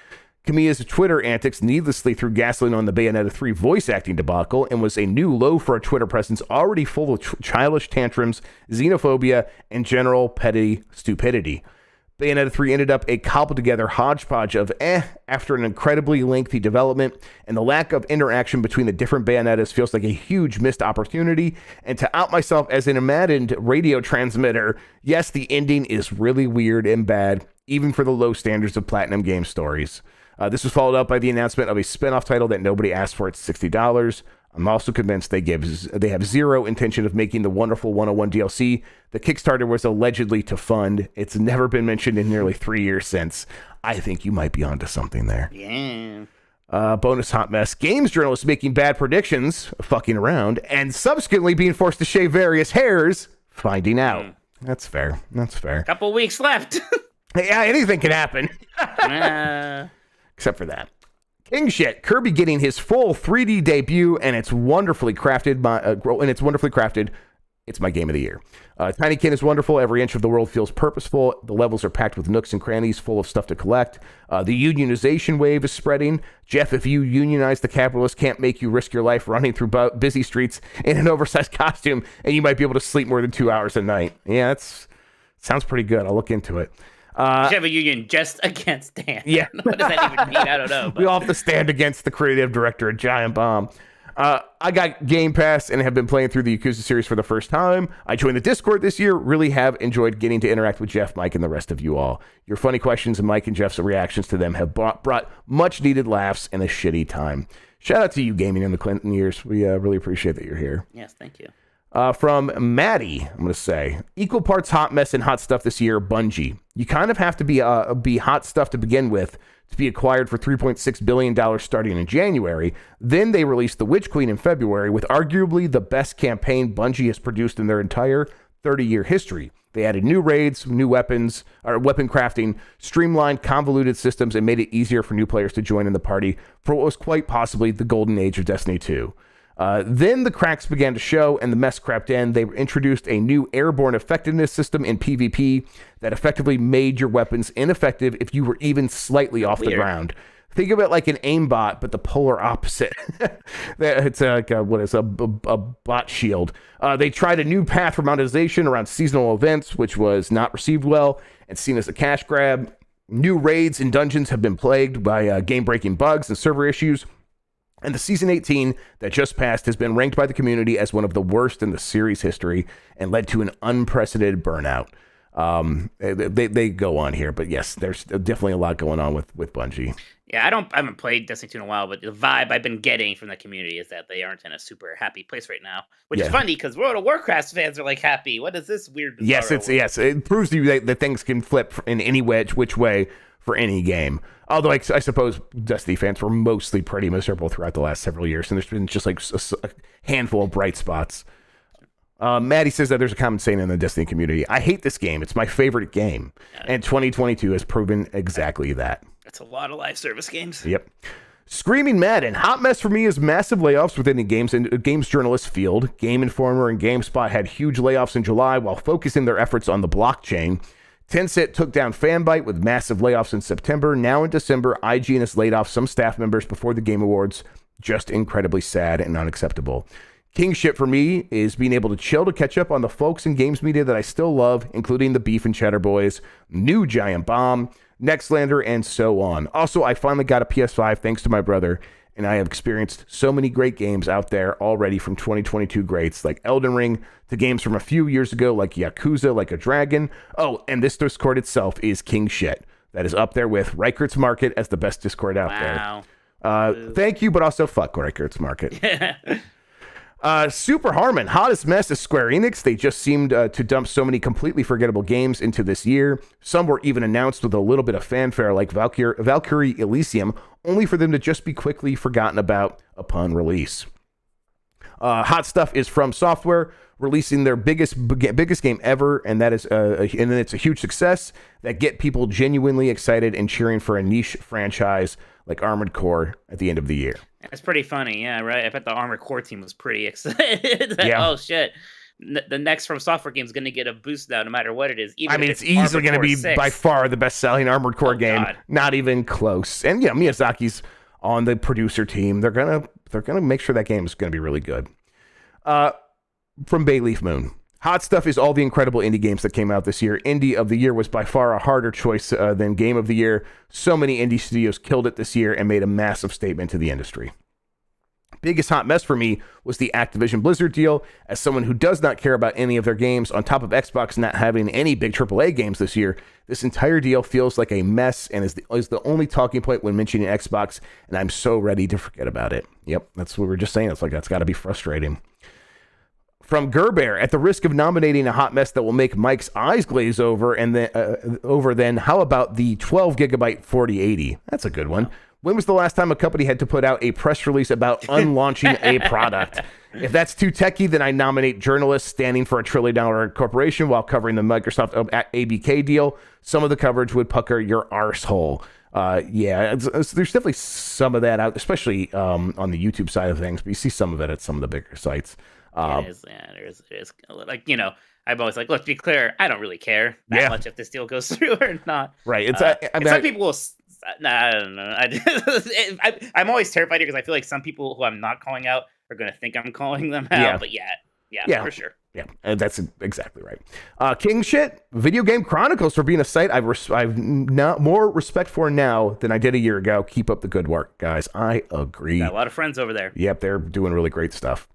Kamiya's Twitter antics needlessly threw gasoline on the Bayonetta 3 voice acting debacle and was a new low for a Twitter presence already full of childish tantrums, xenophobia, and general petty stupidity. Bayonetta 3 ended up a cobbled-together hodgepodge of after an incredibly lengthy development, and the lack of interaction between the different Bayonettas feels like a huge missed opportunity. And to out myself as an imagined radio transmitter, yes, the ending is really weird and bad, even for the low standards of Platinum Game stories. This was followed up by the announcement of a spin-off title that nobody asked for at $60. I'm also convinced they have zero intention of making the wonderful 101 DLC. The Kickstarter was allegedly to fund. It's never been mentioned in nearly 3 years since. I think you might be onto something there. Yeah. Bonus hot mess. Games journalists making bad predictions, fucking around, and subsequently being forced to shave various hairs, finding out. That's fair. Couple weeks left. Yeah, anything can happen. Except for that. King shit, Kirby getting his full 3D debut, and it's wonderfully crafted. It's my game of the year. Tinykin is wonderful. Every inch of the world feels purposeful. The levels are packed with nooks and crannies full of stuff to collect. The unionization wave is spreading. Jeff, if you unionize the capitalists, can't make you risk your life running through busy streets in an oversized costume, and you might be able to sleep more than 2 hours a night. Yeah, sounds pretty good. I'll look into it. You have a union just against Dan. Yeah. What does that even mean? I don't know. But... We all have to stand against the creative director at Giant Bomb. I got Game Pass and have been playing through the Yakuza series for the first time. I joined the Discord this year. Really have enjoyed getting to interact with Jeff, Mike, and the rest of you all. Your funny questions and Mike and Jeff's reactions to them have brought much needed laughs in a shitty time. Shout out to you, gaming in the Clinton years. We really appreciate that you're here. Yes, thank you. From Maddie, I'm going to say, equal parts hot mess and hot stuff this year, Bungie. You kind of have to be hot stuff to begin with to be acquired for $3.6 billion starting in January. Then they released The Witch Queen in February with arguably the best campaign Bungie has produced in their entire 30-year history. They added new raids, new weapons, or weapon crafting, streamlined convoluted systems, and made it easier for new players to join in the party for what was quite possibly the golden age of Destiny 2. Then the cracks began to show and the mess crept in. They introduced a new airborne effectiveness system in PvP that effectively made your weapons ineffective if you were even slightly off the ground. Think of it like an aimbot, but the polar opposite. It's like a bot shield. They tried a new path for monetization around seasonal events, which was not received well and seen as a cash grab. New raids and dungeons have been plagued by game-breaking bugs and server issues. And the Season 18 that just passed has been ranked by the community as one of the worst in the series history and led to an unprecedented burnout. They go on here, but yes, there's definitely a lot going on with Bungie. Yeah, I haven't played Destiny 2 in a while, but the vibe I've been getting from the community is that they aren't in a super happy place right now, which is funny because World of Warcraft fans are like happy. What is this weird? Yes, it proves to you that things can flip in any which way for any game. Although I suppose Destiny fans were mostly pretty miserable throughout the last several years, and there's been just like a handful of bright spots. Maddie says that there's a common saying in the Destiny community: I hate this game. It's my favorite game. And 2022 has proven exactly that. That's a lot of live service games. Yep. Screaming Madden. Hot mess for me is massive layoffs within the games journalist field. Game Informer and GameSpot had huge layoffs in July while focusing their efforts on the blockchain. Tencent took down Fanbyte with massive layoffs in September. Now in December, IGN has laid off some staff members before the Game Awards. Just incredibly sad and unacceptable. King shit for me is being able to chill to catch up on the folks in games media that I still love, including the Beef and Cheddar Boys, New Giant Bomb, Nextlander, and so on. Also, I finally got a PS5 thanks to my brother, and I have experienced so many great games out there already from 2022 greats like Elden Ring to games from a few years ago like Yakuza, Like a Dragon. Oh, and this Discord itself is king shit. That is up there with Reichert's Market as the best Discord out there. Thank you, but also fuck Reichert's Market. Super Harmon, hottest mess is Square Enix. They just seemed to dump so many completely forgettable games into this year. Some were even announced with a little bit of fanfare like Valkyrie Elysium, only for them to just be quickly forgotten about upon release. Hot stuff is From Software, releasing their biggest game ever, and that is and it's a huge success that get people genuinely excited and cheering for a niche franchise like Armored Core at the end of the year. It's pretty funny, yeah, right? I bet the Armored Core team was pretty excited. Oh, shit. The next From Software game is going to get a boost now, no matter what it is. It's easily going to be 6. By far the best-selling Armored Core game. God. Not even close. And, Miyazaki's on the producer team. They're gonna make sure that game is going to be really good. From Bayleaf Moon. Hot stuff is all the incredible indie games that came out this year. Indie of the Year was by far a harder choice than Game of the Year. So many indie studios killed it this year and made a massive statement to the industry. Biggest hot mess for me was the Activision Blizzard deal. As someone who does not care about any of their games, on top of Xbox not having any big AAA games this year, this entire deal feels like a mess and is the only talking point when mentioning Xbox, and I'm so ready to forget about it. Yep, that's what we were just saying. It's like that's got to be frustrating. From Gerber, at the risk of nominating a hot mess that will make Mike's eyes glaze over, then how about the 12 gigabyte 4080? That's a good one. When was the last time a company had to put out a press release about unlaunching a product? If that's too techy, then I nominate journalists standing for a $1 trillion corporation while covering the Microsoft ABK deal. Some of the coverage would pucker your arsehole. There's definitely some of that out, especially on the YouTube side of things, but you see some of it at some of the bigger sites. It is. Like, I'm always like, look, to be clear, I don't really care that much if this deal goes through or not. Right. Some people will. I don't know. I'm always terrified here because I feel like some people who I'm not calling out are going to think I'm calling them out. But yeah, for sure. Yeah, and that's exactly right. King shit, Video Game Chronicles for being a site I've not more respect for now than I did a year ago. Keep up the good work, guys. I agree. Got a lot of friends over there. Yep, they're doing really great stuff.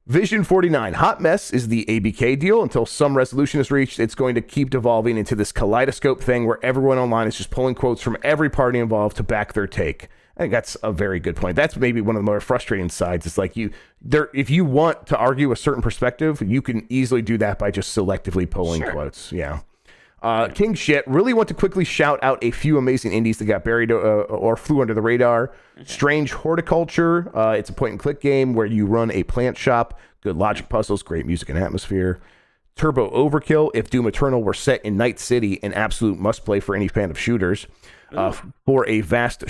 Vision 49, hot mess is the ABK deal. Until some resolution is reached, it's going to keep devolving into this kaleidoscope thing where everyone online is just pulling quotes from every party involved to back their take. I think that's a very good point. That's maybe one of the more frustrating sides. It's like if you want to argue a certain perspective, you can easily do that by just selectively pulling quotes. Yeah. King shit, really want to quickly shout out a few amazing indies that got buried or flew under the radar. Strange Horticulture, it's a point-and-click game where you run a plant shop. Good logic puzzles, great music and atmosphere. Turbo Overkill, if Doom Eternal were set in Night City, an absolute must-play for any fan of shooters. For a vast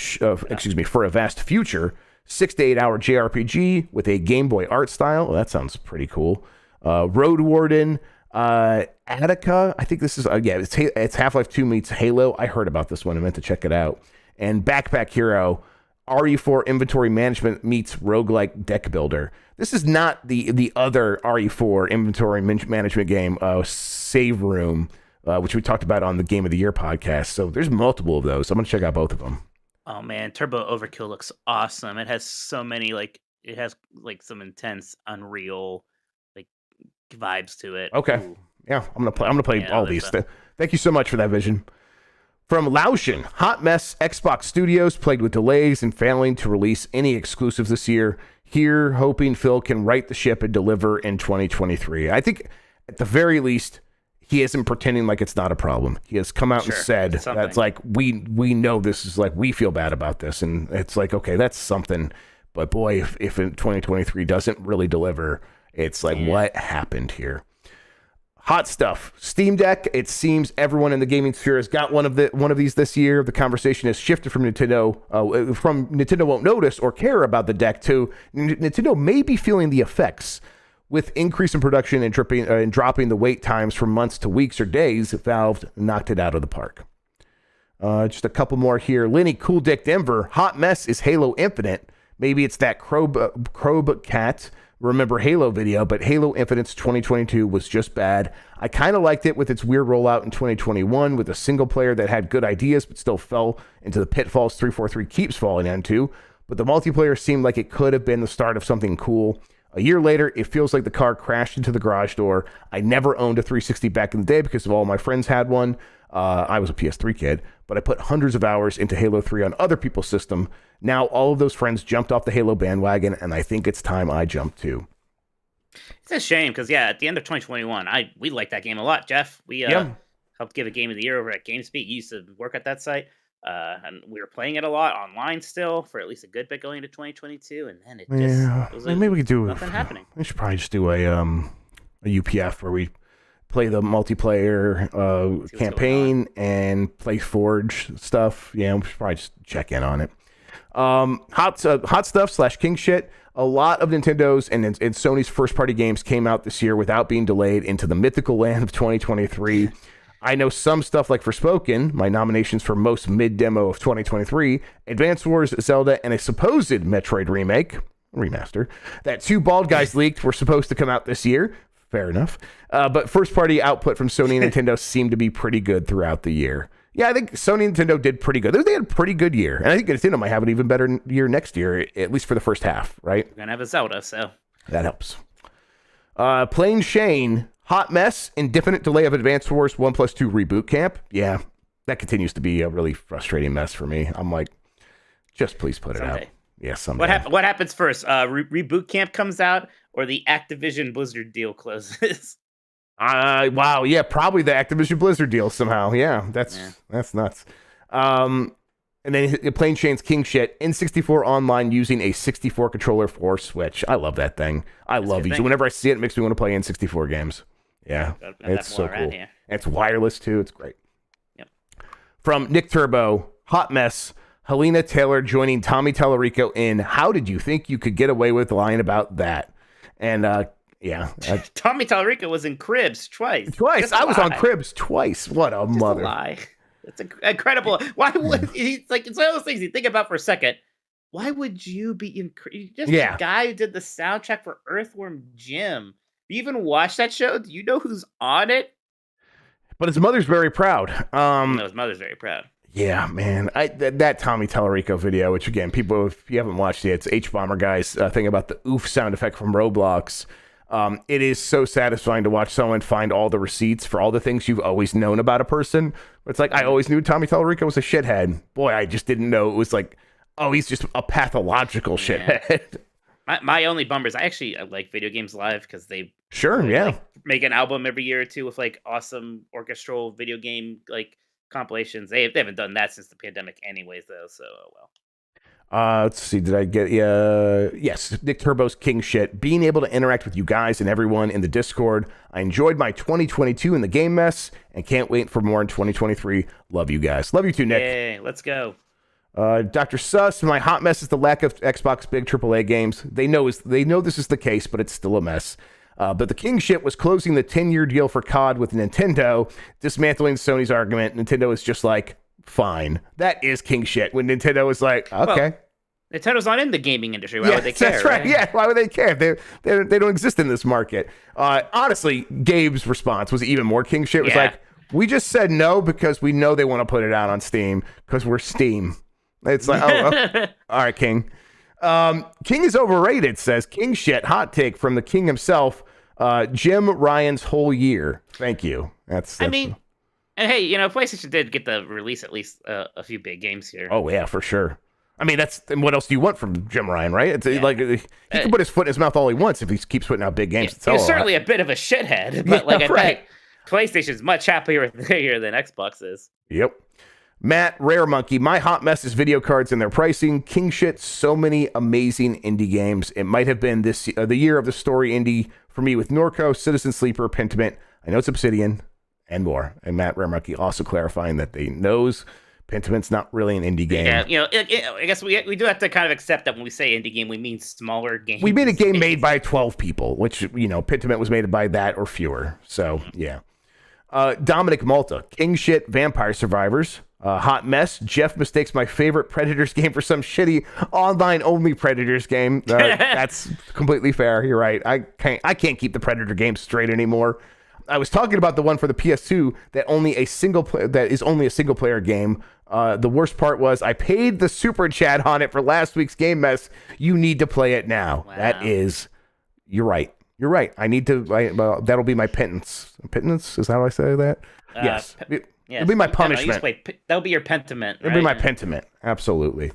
future, 6 to 8 hour JRPG with a Game Boy art style. Well, that sounds pretty cool. Road Warden. Attica, I think this is it's Half-Life 2 meets Halo. I heard about this one. I meant to check it out. And Backpack Hero, RE4 inventory management meets roguelike deck builder. This is not the other RE4 inventory management game, Save Room, which we talked about on the Game of the Year podcast. So there's multiple of those. I'm gonna check out both of them. Oh man, Turbo Overkill looks awesome. It has so many some intense Unreal vibes to it. Okay. Ooh. Yeah, I'm gonna play all these. Thank you so much for that, Vision. From Laushin, hot mess. Xbox Studios plagued with delays and failing to release any exclusives this year. Here, hoping Phil can right the ship and deliver in 2023. I think, at the very least, he isn't pretending like it's not a problem. He has come out and said that's like we know this is like we feel bad about this, and it's like okay, that's something. But boy, if in 2023 doesn't really deliver, it's like what happened here. Hot stuff. Steam Deck. It seems everyone in the gaming sphere has got one of these this year. The conversation has shifted from Nintendo won't notice or care about the deck to Nintendo may be feeling the effects. With increase in production and dropping the wait times from months to weeks or days, Valve knocked it out of the park. Just a couple more here. Lenny Cool Dick Denver. Hot mess is Halo Infinite. Maybe it's that Crobe Cat Remember Halo video, but Halo Infinite's 2022 was just bad. I kind of liked it with its weird rollout in 2021 with a single player that had good ideas but still fell into the pitfalls 343 keeps falling into. But the multiplayer seemed like it could have been the start of something cool. A year later, it feels like the car crashed into the garage door. I never owned a 360 back in the day because of all my friends had one. I was a PS3 kid, but I put hundreds of hours into Halo 3 on other people's system. Now all of those friends jumped off the Halo bandwagon, and I think it's time I jump too. It's a shame because, at the end of 2021, we liked that game a lot, Jeff. We helped give it Game of the Year over at GameSpeak. You used to work at that site, and we were playing it a lot online still for at least a good bit going into 2022, and then it just maybe we could do nothing happening. We should probably just do a UPF where we play the multiplayer campaign and play Forge stuff. Yeah, we should probably just check in on it. Hot stuff / king shit. A lot of Nintendo's and Sony's first party games came out this year without being delayed into the mythical land of 2023. I know some stuff like Forspoken, my nominations for most mid demo of 2023, Advance Wars, Zelda, and a supposed Metroid remaster that two bald guys leaked were supposed to come out this year. Fair enough. But first party output from Sony and Nintendo seemed to be pretty good throughout the year. Yeah, I think Sony and Nintendo did pretty good. They had a pretty good year. And I think Nintendo might have an even better year next year, at least for the first half, right? We're going to have a Zelda, so. That helps. Plain Shane, hot mess, indefinite delay of Advance Wars 1+2 reboot camp. Yeah, that continues to be a really frustrating mess for me. I'm like, just please put it out. Yeah, someday. What happens first? Reboot Camp comes out, or the Activision Blizzard deal closes? Wow, yeah, probably the Activision Blizzard deal somehow. Yeah, that's nuts. And then Plain Chain's king shit, N64 online using a 64 controller for Switch. I love that thing. I love it. Whenever I see it, it makes me want to play N64 games. Yeah, it's so cool. And it's wireless too. It's great. Yep. From Nick Turbo, hot mess. Helena Taylor joining Tommy Tallarico in How Did You Think You Could Get Away with Lying About That? And Tommy Tallarico was in Cribs twice. I was on Cribs twice. What a mother. A lie. It's incredible. Why would it's one of those things you think about for a second? Why would you be in the guy who did the soundtrack for Earthworm Jim? You even watch that show? Do you know who's on it? But his mother's very proud. His mother's very proud. Yeah, man. That Tommy Tallarico video, which again, people, if you haven't watched it, it's H-Bomber Guy's thing about the oof sound effect from Roblox. It is so satisfying to watch someone find all the receipts for all the things you've always known about a person. It's like, I always knew Tommy Tallarico was a shithead. Boy, I just didn't know it was like, oh, he's just a pathological shithead. My only bummer is I actually like Video Games Live because they make an album every year or two with like awesome orchestral video game like compilations. They haven't done that since the pandemic anyways, though, so well. Let's see, did I get yes, Nick Turbo's king shit. Being able to interact with you guys and everyone in the Discord. I enjoyed my 2022 in the game mess and can't wait for more in 2023. Love you guys. Love you too, Nick. Hey, let's go. Dr. Suss, my hot mess is the lack of Xbox big AAA games. They know this is the case, but it's still a mess. But the king shit was closing the 10-year deal for COD with Nintendo, dismantling Sony's argument. Nintendo is just like, fine. That is king shit. When Nintendo was like, okay. Well, Nintendo's not in the gaming industry. Why would they care? That's right. Yeah, why would they care? They don't exist in this market. Honestly, Gabe's response was even more king shit. It was like, we just said no because we know they want to put it out on Steam because we're Steam. It's like, oh, all right, King. King is overrated, says King shit. Hot take from the King himself. Jim Ryan's whole year. Thank you. That's I mean, and hey, PlayStation did get the release at least a few big games here. Oh yeah, for sure. I mean, what else do you want from Jim Ryan, right? It's like he can put his foot in his mouth all he wants if he keeps putting out big games. He's certainly a bit of a shithead, but I think PlayStation's much happier here than Xbox is. Yep. Matt, Rare Monkey, my hot mess is video cards and their pricing. King shit, so many amazing indie games. It might have been the year of the story indie for me with Norco, Citizen Sleeper, Pentiment. I know it's Obsidian and more. And Matt, Rare Monkey also clarifying that they knows Pentiment's not really an indie game. Yeah, I guess we do have to kind of accept that when we say indie game, we mean smaller games. We mean a game made by 12 people, which, Pentiment was made by that or fewer. So, yeah. Dominic Malta, King shit, Vampire Survivors. Hot mess. Jeff mistakes my favorite Predators game for some shitty online-only Predators game. That's completely fair. You're right. I can't keep the Predator game straight anymore. I was talking about the one for the PS2 that is only a single player game. The worst part was I paid the super chat on it for last week's game mess. You need to play it now. Wow. You're right. You're right. I need to. That'll be my penance. Penance? Is that how I say that? Yes. It'll be my punishment. That'll be your pentiment. It'll be my pentiment. Absolutely.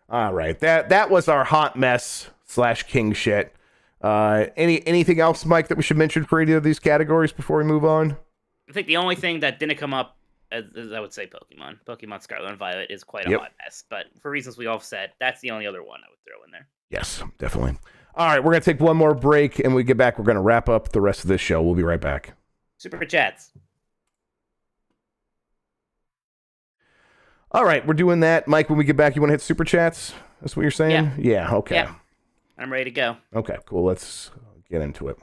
All right. That was our hot mess / king shit. Anything else, Mike, that we should mention for any of these categories before we move on? I think the only thing that didn't come up is I would say Pokemon Scarlet and Violet is quite a hot mess, but for reasons we all said, that's the only other one I would throw in there. Yes, definitely. All right, we're going to take one more break, and when we get back, we're going to wrap up the rest of this show. We'll be right back. Super chats. All right, we're doing that. Mike, when we get back, you want to hit super chats? That's what you're saying? Yeah, okay. Yeah. I'm ready to go. Okay, cool. Let's get into it.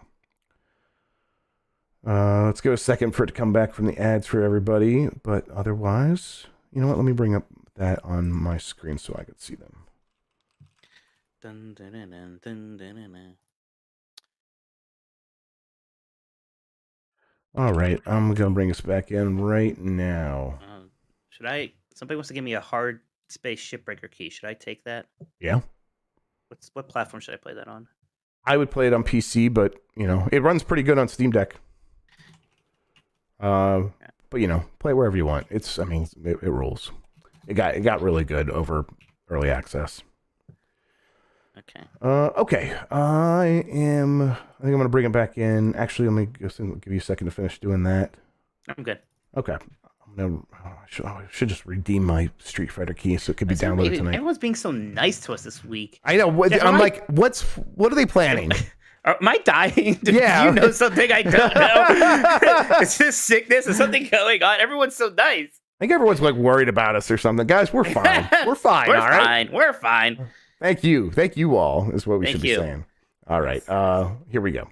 Let's give a second for it to come back from the ads for everybody. But otherwise, you know what? Let me bring up that on my screen so I can see them. Dun, dun, dun, dun, dun, dun, dun. All right, I'm going to bring us back in right now. Somebody wants to give me a hard space shipbreaker key. Should I take that? Yeah. What platform should I play that on? I would play it on PC, but it runs pretty good on Steam Deck. But play it wherever you want. It rules. It got really good over early access. Okay. Okay. I think I'm gonna bring it back in. Actually, let me give you a second to finish doing that. I'm good. Okay. I should just redeem my Street Fighter key so it could be downloaded tonight. Everyone's being so nice to us this week. I know. I'm like, what are they planning? Am I dying? Yeah. Do you know something I don't know? Is this sickness? Is something going on? Everyone's so nice. I think everyone's like worried about us or something. Guys, we're fine. We're fine. We're all right? fine. We're fine. Thank you all is what we should be saying. All right. Here we go.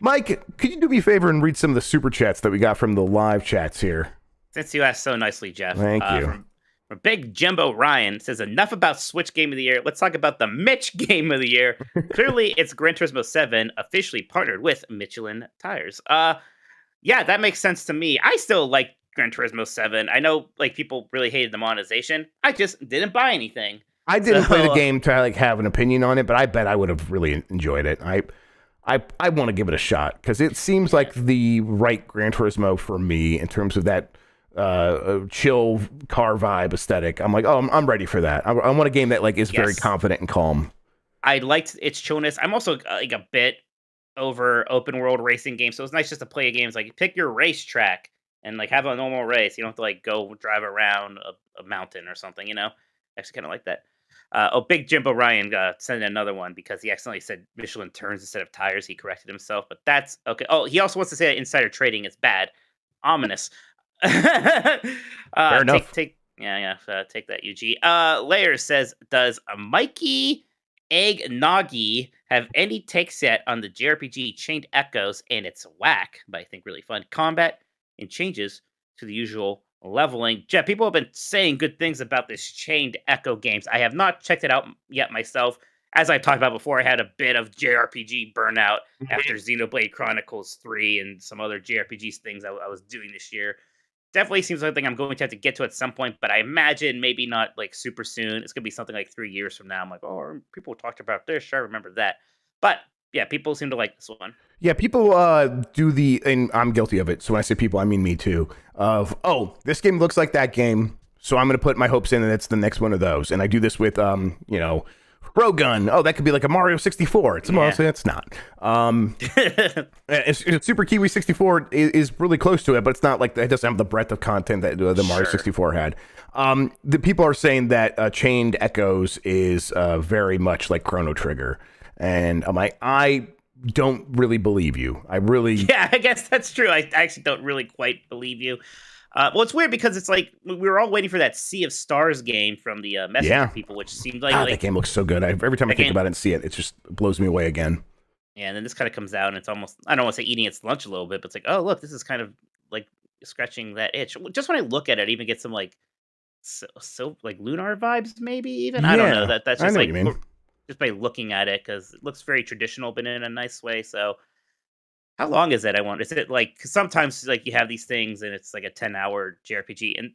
Mike, could you do me a favor and read some of the super chats that we got from the live chats here? Since you asked so nicely, Jeff. Thank you. From Big Jimbo Ryan says, enough about Switch Game of the Year. Let's talk about the Mitch Game of the Year. Clearly, it's Gran Turismo 7, officially partnered with Michelin Tires. Yeah, that makes sense to me. I still like Gran Turismo 7. I know like people really hated the monetization. I just didn't buy anything. I didn't play the game to like have an opinion on it, but I bet I would have really enjoyed it. I want to give it a shot because it seems like the right Gran Turismo for me in terms of that chill car vibe aesthetic. I'm like, oh, I'm ready for that. I want a game that like is very confident and calm. I liked its chillness. I'm also like a bit over open world racing games, so it's nice just to play a game. It's like pick your racetrack and like have a normal race. You don't have to like go drive around a mountain or something. You know, I actually kind of like that. Big Jimbo Ryan sent another one because he accidentally said Michelin turns instead of tires. He corrected himself, but that's okay. Oh, he also wants to say that insider trading is bad. Ominous. Fair enough. Take that, UG. Layers says, does Mikey Eggnoggy have any takes yet on the JRPG Chained Echoes and its whack, but I think really fun combat and changes to the usual leveling? Jeff, people have been saying good things about this Chained Echo games. I have not checked it out yet myself. As I talked about before, I had a bit of JRPG burnout after Xenoblade Chronicles 3 and some other JRPG things I was doing this year. Definitely seems like something I'm going to have to get to at some point, but I imagine maybe not like super soon. It's going to be something like 3 years from now. I'm like, oh, people talked about this. Sure, I remember that. But yeah, people seem to like this one. Yeah, people do and I'm guilty of it. So when I say people, I mean me too. Of, oh, this game looks like that game, so I'm going to put my hopes in and it's the next one of those. And I do this with, Rogun. Oh, that could be like a Mario 64. It's not. Super Kiwi 64 is really close to it, but it's not like it doesn't have the breadth of content that the Mario 64 had. The people are saying that Chained Echoes is very much like Chrono Trigger, and I'm like, I don't really believe you. I guess that's true. I actually don't really quite believe you. Well, it's weird because it's like we were all waiting for that Sea of Stars game from the Messenger people, which seemed like, that game looks so good. Every time I think about it and see it, it just blows me away again. Yeah, and then this kind of comes out and it's almost, I don't want to say eating its lunch a little bit, but it's like, oh, look, this is kind of like scratching that itch. Just when I look at it, I even get some like so like lunar vibes, maybe even. I don't know. That's just like just by looking at it because it looks very traditional, but in a nice way. So. How long is it? Is it like, cause sometimes like you have these things and it's like a 10-hour JRPG, and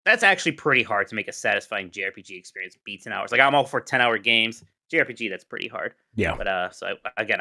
that's actually pretty hard to make a satisfying JRPG experience. Beats an hour. It's like I'm all for 10-hour games. JRPG, that's pretty hard. Yeah. But I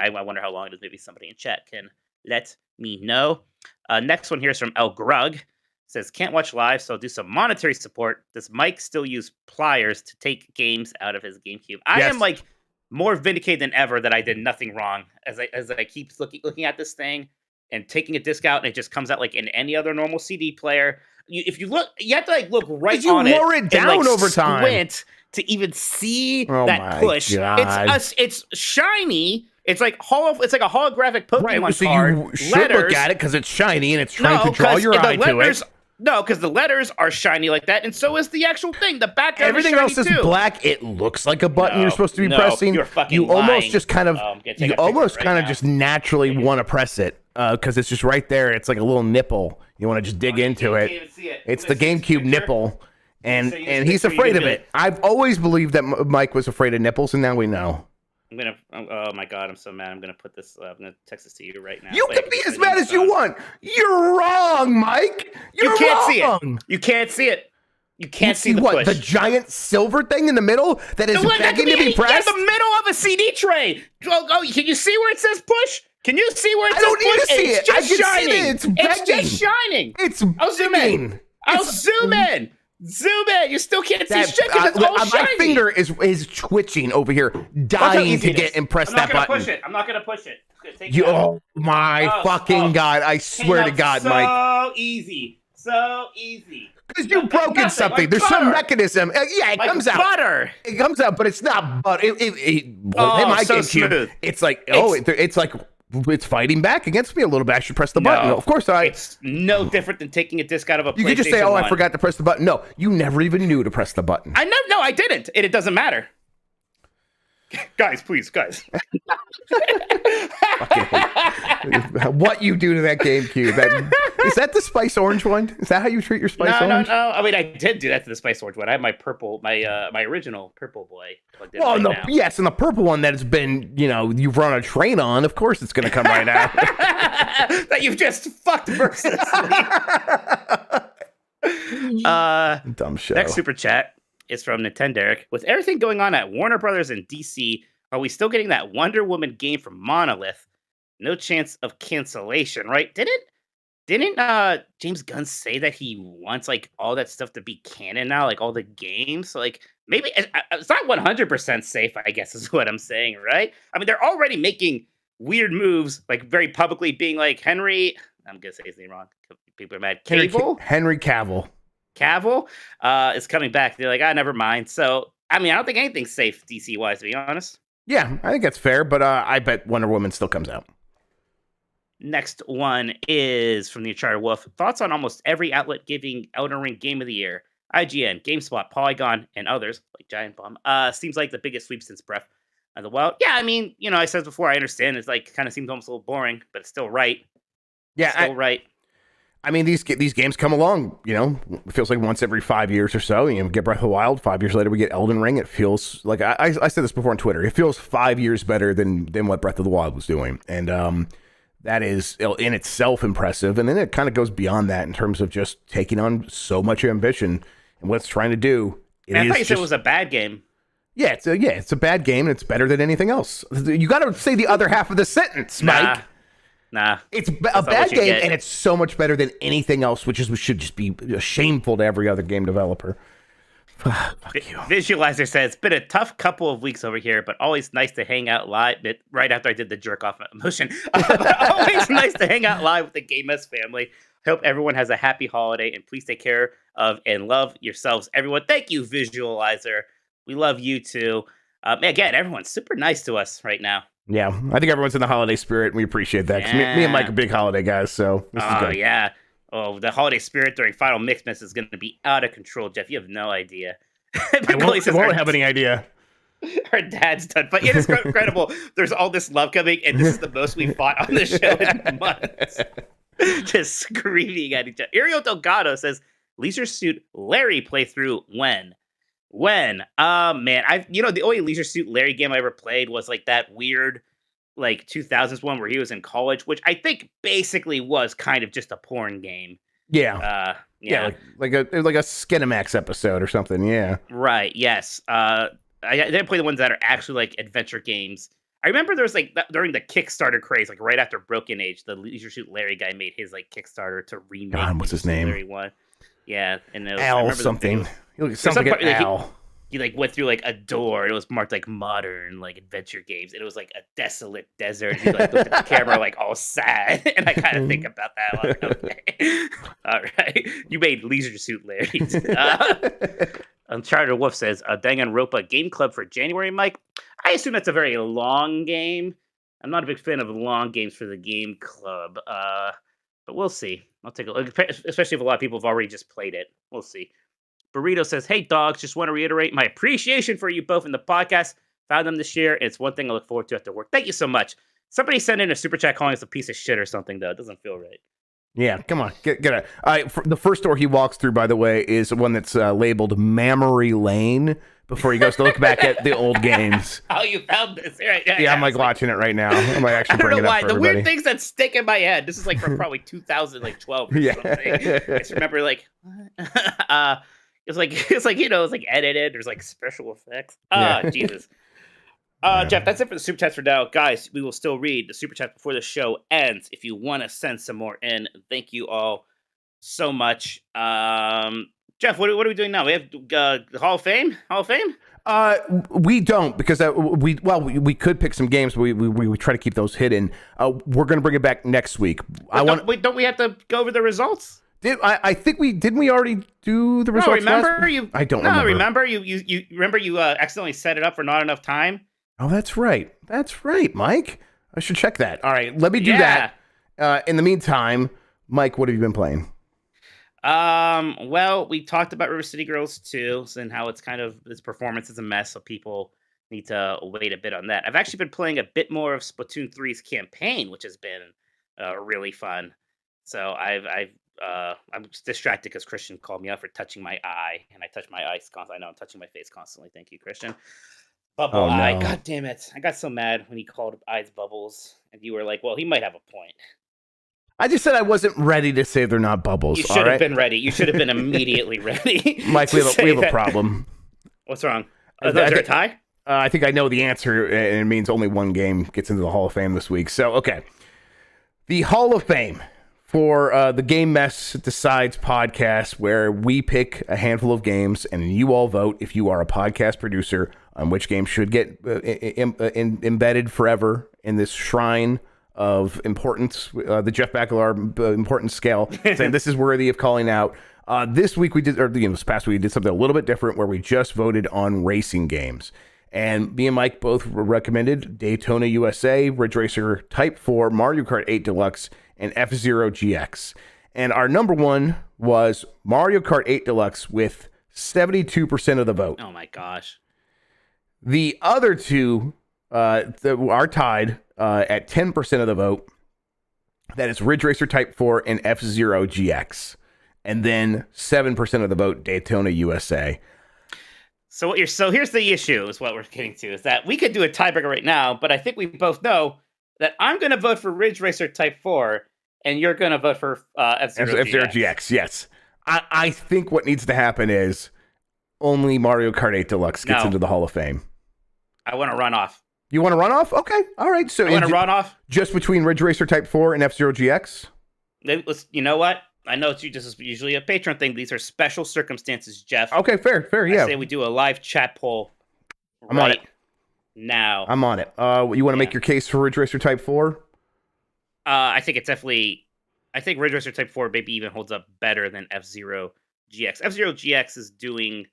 wonder how long it is. Maybe somebody in chat can let me know. Next one here is from El Grug. Says, can't watch live, so I'll do some monetary support. Does Mike still use pliers to take games out of his GameCube? I am like more vindicated than ever that I did nothing wrong as I keep looking at this thing and taking a disc out, and it just comes out like in any other normal CD player. If you look, you have to like look right on it. You lower it down and, like, over time squint to even see that push. God. It's shiny. It's like it's like a holographic Pokemon card. You should look at it because it's shiny and it's trying to draw your eye to it. No, because the letters are shiny like that, and so is the actual thing. The background Everything is shiny else is too. Black. It looks like a button you're supposed to be pressing. You're fucking you lying. almost just kind of, just naturally want to press it because it's just right there. It's like a little nipple. You want to just dig into it. Can't even see it. It's the GameCube nipple, and he's afraid of it. I've always believed that Mike was afraid of nipples, and now we know. Oh my God, I'm so mad. I'm gonna put this. I'm gonna text this to you right now. You can be as mad as you want. You're wrong, Mike. You can't see it. You can't see it. You can't see the push. The giant silver thing in the middle that is begging to be pressed? In the middle of a CD tray. Oh, can you see where it says push? Can you see where it says push? I don't need to see it. It's just shining. It's begging. It's just shining. It's I'll zoom in. I'll zoom in. Zoom in. You still can't see shit because it's all my shiny. finger is twitching over here, dying to get and press that button. I'm not gonna push it. Oh my fucking God! I swear to God, Mike. So easy. Because you've broken something. Like There's butter. some mechanism. Yeah, it Like comes out. butter. It comes out, but it's not butter. So smooth. It's like it's like it's fighting back against me a little bit. I should press the button. Of course, It's no different than taking a disc out of a PlayStation. You could just say, "Oh, 1. I forgot to press the button." No, you never even knew to press the button. No, I didn't. And it doesn't matter. Guys, please. What you do to that GameCube? Is that the Spice Orange one? Is that how you treat your Spice Orange? No. I mean, I did do that to the Spice Orange one. I have my purple, my original purple boy plugged in Well, now. yes, and the purple one that has been, you've run a train on. Of course, it's going to come right out. That you've just fucked mercilessly. Dumb show. Next super chat is from Nintenderic. With everything going on at Warner Brothers and DC, are we still getting that Wonder Woman game from Monolith? No chance of cancellation, right? Didn't James Gunn say that he wants like all that stuff to be canon now, like all the games? So, like maybe it's not 100% safe, I guess is what I'm saying, right? I mean, they're already making weird moves, like very publicly being like Henry. I'm gonna say his name wrong. People are mad. Henry Cavill. Cavill is coming back. They're like, never mind. So, I mean, I don't think anything's safe DC wise, to be honest. Yeah, I think that's fair, but I bet Wonder Woman still comes out. Next one is from the Uncharted Wolf. Thoughts on almost every outlet giving Elden Ring Game of the Year. IGN, GameSpot, Polygon, and others, like Giant Bomb. Seems like the biggest sweep since Breath of the Wild. Yeah, I mean, I said before, I understand it's like kind of seems almost a little boring, but it's still right. Yeah, right. I mean, these games come along, it feels like once every 5 years or so. We get Breath of the Wild. 5 years later, we get Elden Ring. It feels like, I said this before on Twitter, it feels 5 years better than what Breath of the Wild was doing. And that is in itself impressive. And then it kind of goes beyond that in terms of just taking on so much ambition and what it's trying to do. I thought you said it was a bad game. Yeah, it's a bad game, and it's better than anything else. You got to say the other half of the sentence, Mike. Nah. It's a bad game, and it's so much better than anything else, which should just be shameful to every other game developer. Fuck you. Visualizer says, been a tough couple of weeks over here, but always nice to hang out live. Right after I did the jerk off emotion. Always nice to hang out live with the Game S family. Hope everyone has a happy holiday, and please take care of and love yourselves, everyone. Thank you, Visualizer. We love you too. Again, everyone's super nice to us right now. Yeah, I think everyone's in the holiday spirit, and we appreciate that. 'Cause me and Mike are big holiday guys, so this is good. Yeah. Oh, the holiday spirit during Final Mixmas is going to be out of control, Jeff. You have no idea. I won't have any idea. Our dad's done, but it is incredible. There's all this love coming, and this is the most we fought on the show in months. Just screaming at each other. Ariel Delgado says, Leisure Suit Larry playthrough when? Man, the only Leisure Suit Larry game I ever played was like that weird, like 2000s one where he was in college, which I think basically was kind of just a porn game. Yeah. Like a Skinamax episode or something. Yeah. Right. Yes. I didn't play the ones that are actually like adventure games. I remember there was like during the Kickstarter craze, like right after Broken Age, the Leisure Suit Larry guy made his like Kickstarter to remake. God, what's his name? Larry one. Yeah, and it was, Al something. Something like Al. He like went through like a door, and it was marked like modern like adventure games, and it was like a desolate desert. He like looked at the camera like all sad, and I kind of think about that. Like, okay, all right, you made Leisure Suit Larry. Uncharted Wolf says, Danganronpa Game Club for January, Mike. I assume that's a very long game. I'm not a big fan of long games for the Game Club, but we'll see. I'll take a look, especially if a lot of people have already just played it. We'll see. Burrito says, hey, dogs, just want to reiterate my appreciation for you both in the podcast. Found them this year, and it's one thing I look forward to after work. Thank you so much. Somebody sent in a super chat calling us a piece of shit or something, though. It doesn't feel right. Yeah, come on, get it. The first door he walks through, by the way, is one that's labeled Memory Lane before he goes to look back at the old games. Oh, you found this? Right, yeah, I'm like watching it right now. I'm like actually bringing it up for the everybody. Weird things that stick in my head. This is like from probably 2012 or something. I just remember like, it's like edited. There's like special effects. Jesus. Jeff, that's it for the super chats for now. Guys, we will still read the super chats before the show ends. If you want to send some more in, thank you all so much. Jeff, what are we doing now? We have the Hall of Fame. Hall of Fame. We don't because we could pick some games, but we try to keep those hidden. We're gonna bring it back next week. Don't we have to go over the results? I think didn't we already do the results? No, remember you? I don't remember. Remember you remember you accidentally set it up for not enough time. Oh, that's right. That's right, Mike. I should check that. All right, let me do that. In the meantime, Mike, what have you been playing? Well, we talked about River City Girls 2 and how it's kind of its performance is a mess, so people need to wait a bit on that. I've actually been playing a bit more of Splatoon 3's campaign, which has been really fun. So I'm just distracted because Christian called me out for touching my eye, and I touch my eyes constantly. I know I'm touching my face constantly. Thank you, Christian. Bubble eye. No. God damn it! I got so mad when he called eyes bubbles, and you were like, "Well, he might have a point." I just said I wasn't ready to say they're not bubbles. You should have been ready. You should have been immediately ready. Mike, we have a problem. What's wrong? Is there a tie? I think I know the answer, and it means only one game gets into the Hall of Fame this week. So, okay. The Hall of Fame for the Game Mess Decides podcast, where we pick a handful of games, and you all vote if you are a podcast producer on which game should get embedded forever in this shrine of importance, the Jeff Bakalar importance scale, saying this is worthy of calling out. This week we did, or this past week we did something a little bit different where we just voted on racing games. And me and Mike both recommended Daytona USA, Ridge Racer Type 4, Mario Kart 8 Deluxe, and F-Zero GX. And our number one was Mario Kart 8 Deluxe with 72% of the vote. Oh my gosh. The other two are tied at 10% of the vote. That is Ridge Racer Type 4 and F-Zero GX. And then 7% of the vote, Daytona USA. So here's the issue is what we're getting to, is that we could do a tiebreaker right now, but I think we both know that I'm going to vote for Ridge Racer Type 4 and you're going to vote for F-Zero GX, yes. I think what needs to happen is only Mario Kart 8 Deluxe gets into the Hall of Fame. I want to run off. You want to run off? Okay. All right. So I want to run off? Just between Ridge Racer Type 4 and F-Zero GX? You know what? I know this is usually a Patreon thing. These are special circumstances, Jeff. Okay, fair, yeah. I say we do a live chat poll I'm on it now. I'm on it. You want to make your case for Ridge Racer Type 4? I think it's definitely... I think Ridge Racer Type 4 maybe even holds up better than F-Zero GX. F-Zero GX is doing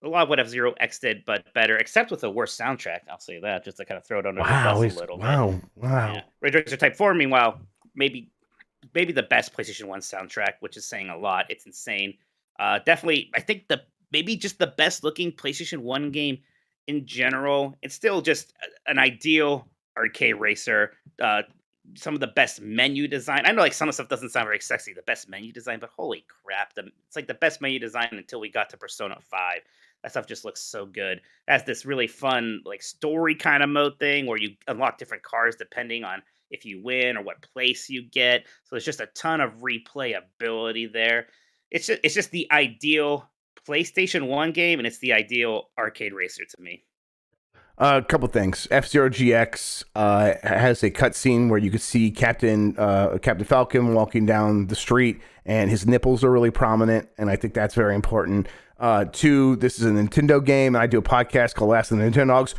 a lot of what F-Zero X did, but better, except with a worse soundtrack. I'll say that, just to kind of throw it under the bus a little bit. Wow. Yeah. Ridge Racer Type 4, meanwhile, maybe the best PlayStation 1 soundtrack, which is saying a lot. It's insane. Definitely, I think maybe just the best looking PlayStation 1 game in general. It's still just an ideal arcade racer. Some of the best menu design. I know like some of the stuff doesn't sound very sexy, the best menu design, but holy crap. It's like the best menu design until we got to Persona 5. That stuff just looks so good. It has this really fun like story kind of mode thing where you unlock different cars depending on if you win or what place you get. So there's just a ton of replayability there. It's just the ideal PlayStation 1 game, and it's the ideal arcade racer to me. A couple things. F-Zero GX has a cutscene where you could see Captain Falcon walking down the street, and his nipples are really prominent, and I think that's very important. Two, this is a Nintendo game, and I do a podcast called Last of the Nintendo Dogs.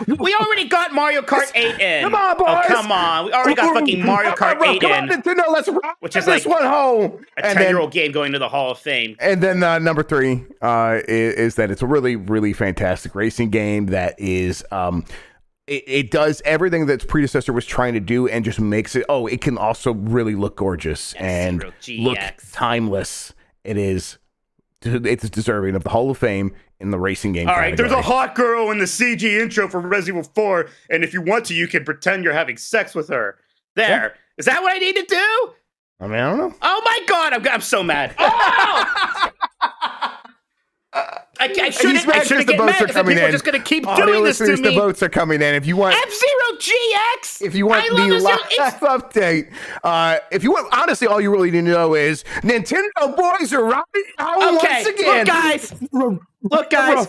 We already got Mario Kart 8 in. Come on, boys! Oh, come on. We already got fucking Mario Kart 8 come in. On, Nintendo, let's rock which is this like one home. A 10-year-old game going to the Hall of Fame. And then number three is that it's a really, really fantastic racing game that is... It does everything that its predecessor was trying to do and just makes it... Oh, it can also really look gorgeous and look timeless. It's deserving of the Hall of Fame in the racing game. All right, there's a hot girl in the CG intro for Resident Evil 4, and if you want to, you can pretend you're having sex with her. There. What? Is that what I need to do? I mean, I don't know. Oh my god, I'm so mad. Oh! I shouldn't get mad because people are just going to keep doing this to me. The votes are coming in. If you want F-Zero GX, if you want the live update, if you want, honestly, all you really need to know is Nintendo boys are riding home once again. Look, guys.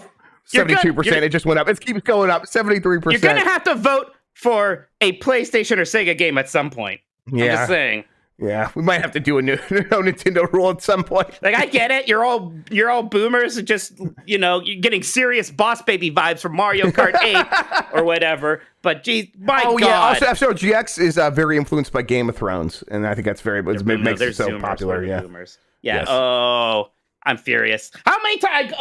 72%. It just went up. It keeps going up. 73%. You're going to have to vote for a PlayStation or Sega game at some point. Yeah. I'm just saying. Yeah, we might have to do a new no Nintendo rule at some point. Like, I get it. You're all boomers and just, you're getting serious Boss Baby vibes from Mario Kart 8 or whatever. But geez, my God. Yeah. Also, F-Zero GX is very influenced by Game of Thrones, and I think that's makes it so popular. Yeah. Boomers. Yeah. Yes. Oh, I'm furious. How many times?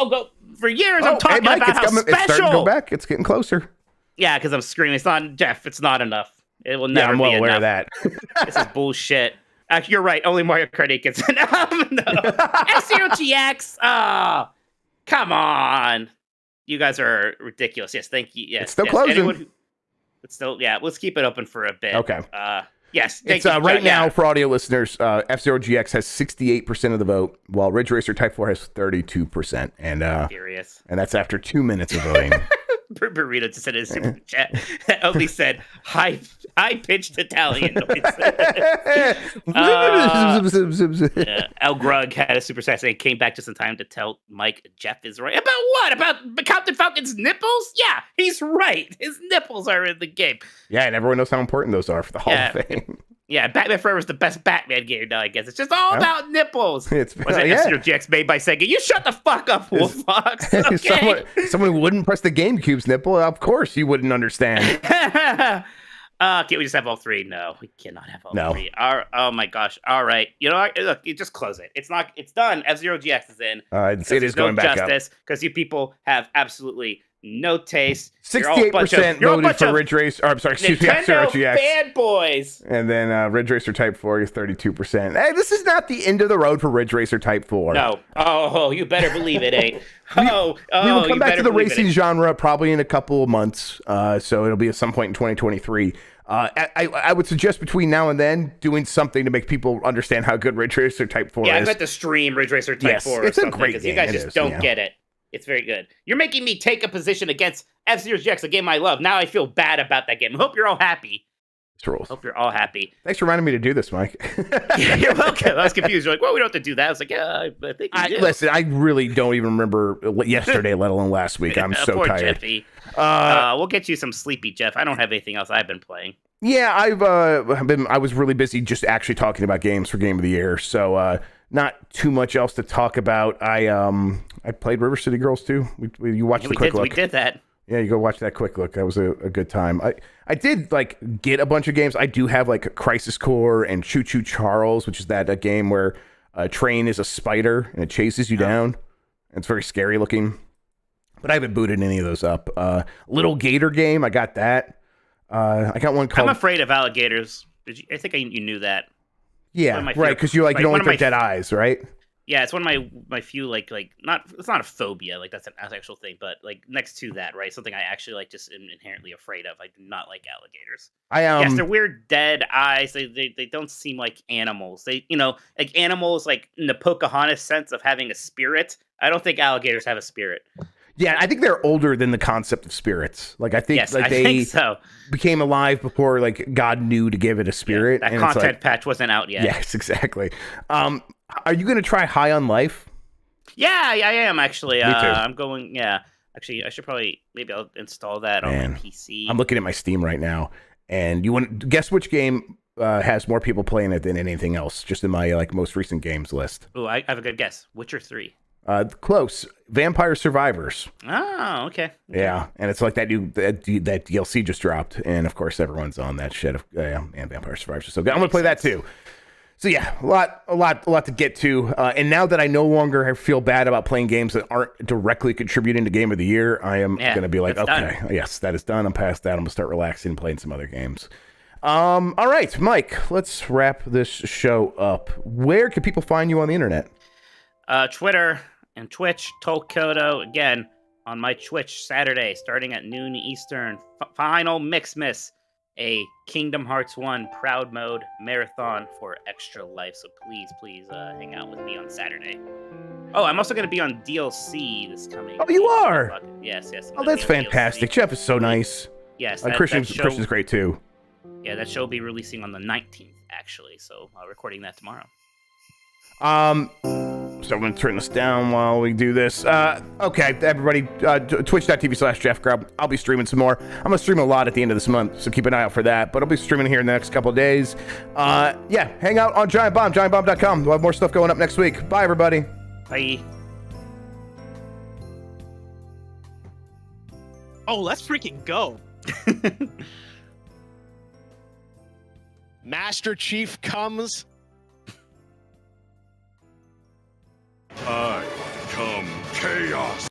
For years I'm talking about how special. It's starting to go back. It's getting closer. Yeah, because I'm screaming. It's not, Jeff. It's not enough. It will never I'm be well aware enough. of that. This is bullshit. Actually, you're right. Only Mario Kart 8 gets enough. No. F-Zero GX. Oh, come on. You guys are ridiculous. Yes, thank you. Yes, it's still closing. It's still, let's keep it open for a bit. Okay. Yes. It's right now for audio listeners. F-Zero GX has 68% of the vote, while Ridge Racer Type 4 has 32%. And furious. And that's after 2 minutes of voting. Burrito just said in a super chat that only said high-pitched Italian noises. El Grug had a super chat saying came back just in time to tell Mike Jeff is right. About what? About Captain Falcon's nipples? Yeah, he's right. His nipples are in the game. Yeah, and everyone knows how important those are for the Hall of Fame. Yeah, Batman Forever is the best Batman game now, I guess. It's just all about nipples. Was it F-Zero GX made by Sega? You shut the fuck up, Wolf Fox. Okay? Someone wouldn't press the GameCube's nipple. Of course you wouldn't understand. Can't we just have all three? No, we cannot have all three. Oh my gosh. All right. You know what? Look, you just close it. It's done. F-Zero GX is in. It is going back up. Because you people have absolutely no taste. 68% voted for Ridge Racer. I'm sorry, excuse me, F-Zero GX. Fanboys. And then Ridge Racer Type 4 is 32%. Hey, this is not the end of the road for Ridge Racer Type 4. No. Oh, you better believe it ain't. We will come back to the racing genre probably in a couple of months. So it'll be at some point in 2023. I would suggest between now and then doing something to make people understand how good Ridge Racer Type 4 is. Yeah, I bet to stream Ridge Racer Type 4 or it's something. A great game. You guys just don't get it. It's very good. You're making me take a position against F-Zero GX, a game I love. Now I feel bad about that game. I hope you're all happy. Hope you're all happy. Thanks for reminding me to do this, Mike. Yeah, you're welcome. I was confused. You're like, well, we don't have to do that. I was like, yeah, I think we do. Listen, I really don't even remember yesterday, let alone last week. I'm so poor tired. Jeffy. We'll get you some sleepy, Jeff. I don't have anything else I've been playing. Yeah, I was really busy just actually talking about games for Game of the Year, so not too much else to talk about. I played River City Girls too. You watched the quick look. We did that. Yeah, you go watch that quick look. That was a good time. I did get a bunch of games. I do have Crisis Core and Choo Choo Charles, which is that game where a train is a spider and it chases you down. It's very scary looking. But I haven't booted any of those up. Little Gator game, I got that. I got one called. I'm afraid of alligators. I think you knew that. Yeah, right. Because you don't want their dead eyes, right? Yeah, it's one of my few not. It's not a phobia, that's an actual thing, but next to that, right? Something I actually just am inherently afraid of. I do not like alligators. Yes, they're weird dead eyes. They don't seem like animals. They animals in the Pocahontas sense of having a spirit. I don't think alligators have a spirit. Yeah, I think they're older than the concept of spirits. I think I think so. Became alive before God knew to give it a spirit. Yeah, that content patch wasn't out yet. Yes, exactly. Are you going to try High on Life? Yeah, I am actually. Me too. I'm going. Yeah, actually, I should maybe I'll install that on my PC. I'm looking at my Steam right now, and you want to guess which game has more people playing it than anything else? Just in my most recent games list. Oh, I have a good guess. Witcher 3. Close. Vampire Survivors. Oh, okay. Yeah, and it's that DLC just dropped, and of course everyone's on that shit. And Vampire Survivors. So I'm gonna play that too. So yeah, a lot to get to. And now that I no longer feel bad about playing games that aren't directly contributing to Game of the Year, I am gonna be okay, done. Yes, that is done. I'm past that. I'm gonna start relaxing and playing some other games. All right, Mike, let's wrap this show up. Where can people find you on the internet? Twitter and Twitch, Tolkoto, again, on my Twitch Saturday, starting at noon Eastern. Final Mixmas, a Kingdom Hearts 1 Proud Mode marathon for extra life. So please hang out with me on Saturday. Oh, I'm also going to be on DLC this coming week. You are? Yes. Oh, that's fantastic. DLC. Jeff is so nice. Yes. Christian's great too. Yeah, that show will be releasing on the 19th, actually. So recording that tomorrow. So I'm going to turn this down while we do this. Okay, everybody, twitch.tv/Jeff Grubb. I'll be streaming some more. I'm going to stream a lot at the end of this month, so keep an eye out for that. But I'll be streaming here in the next couple of days. Yeah, hang out on Giant Bomb, giantbomb.com. We'll have more stuff going up next week. Bye, everybody. Bye. Oh, let's freaking go. Master Chief comes. I come chaos.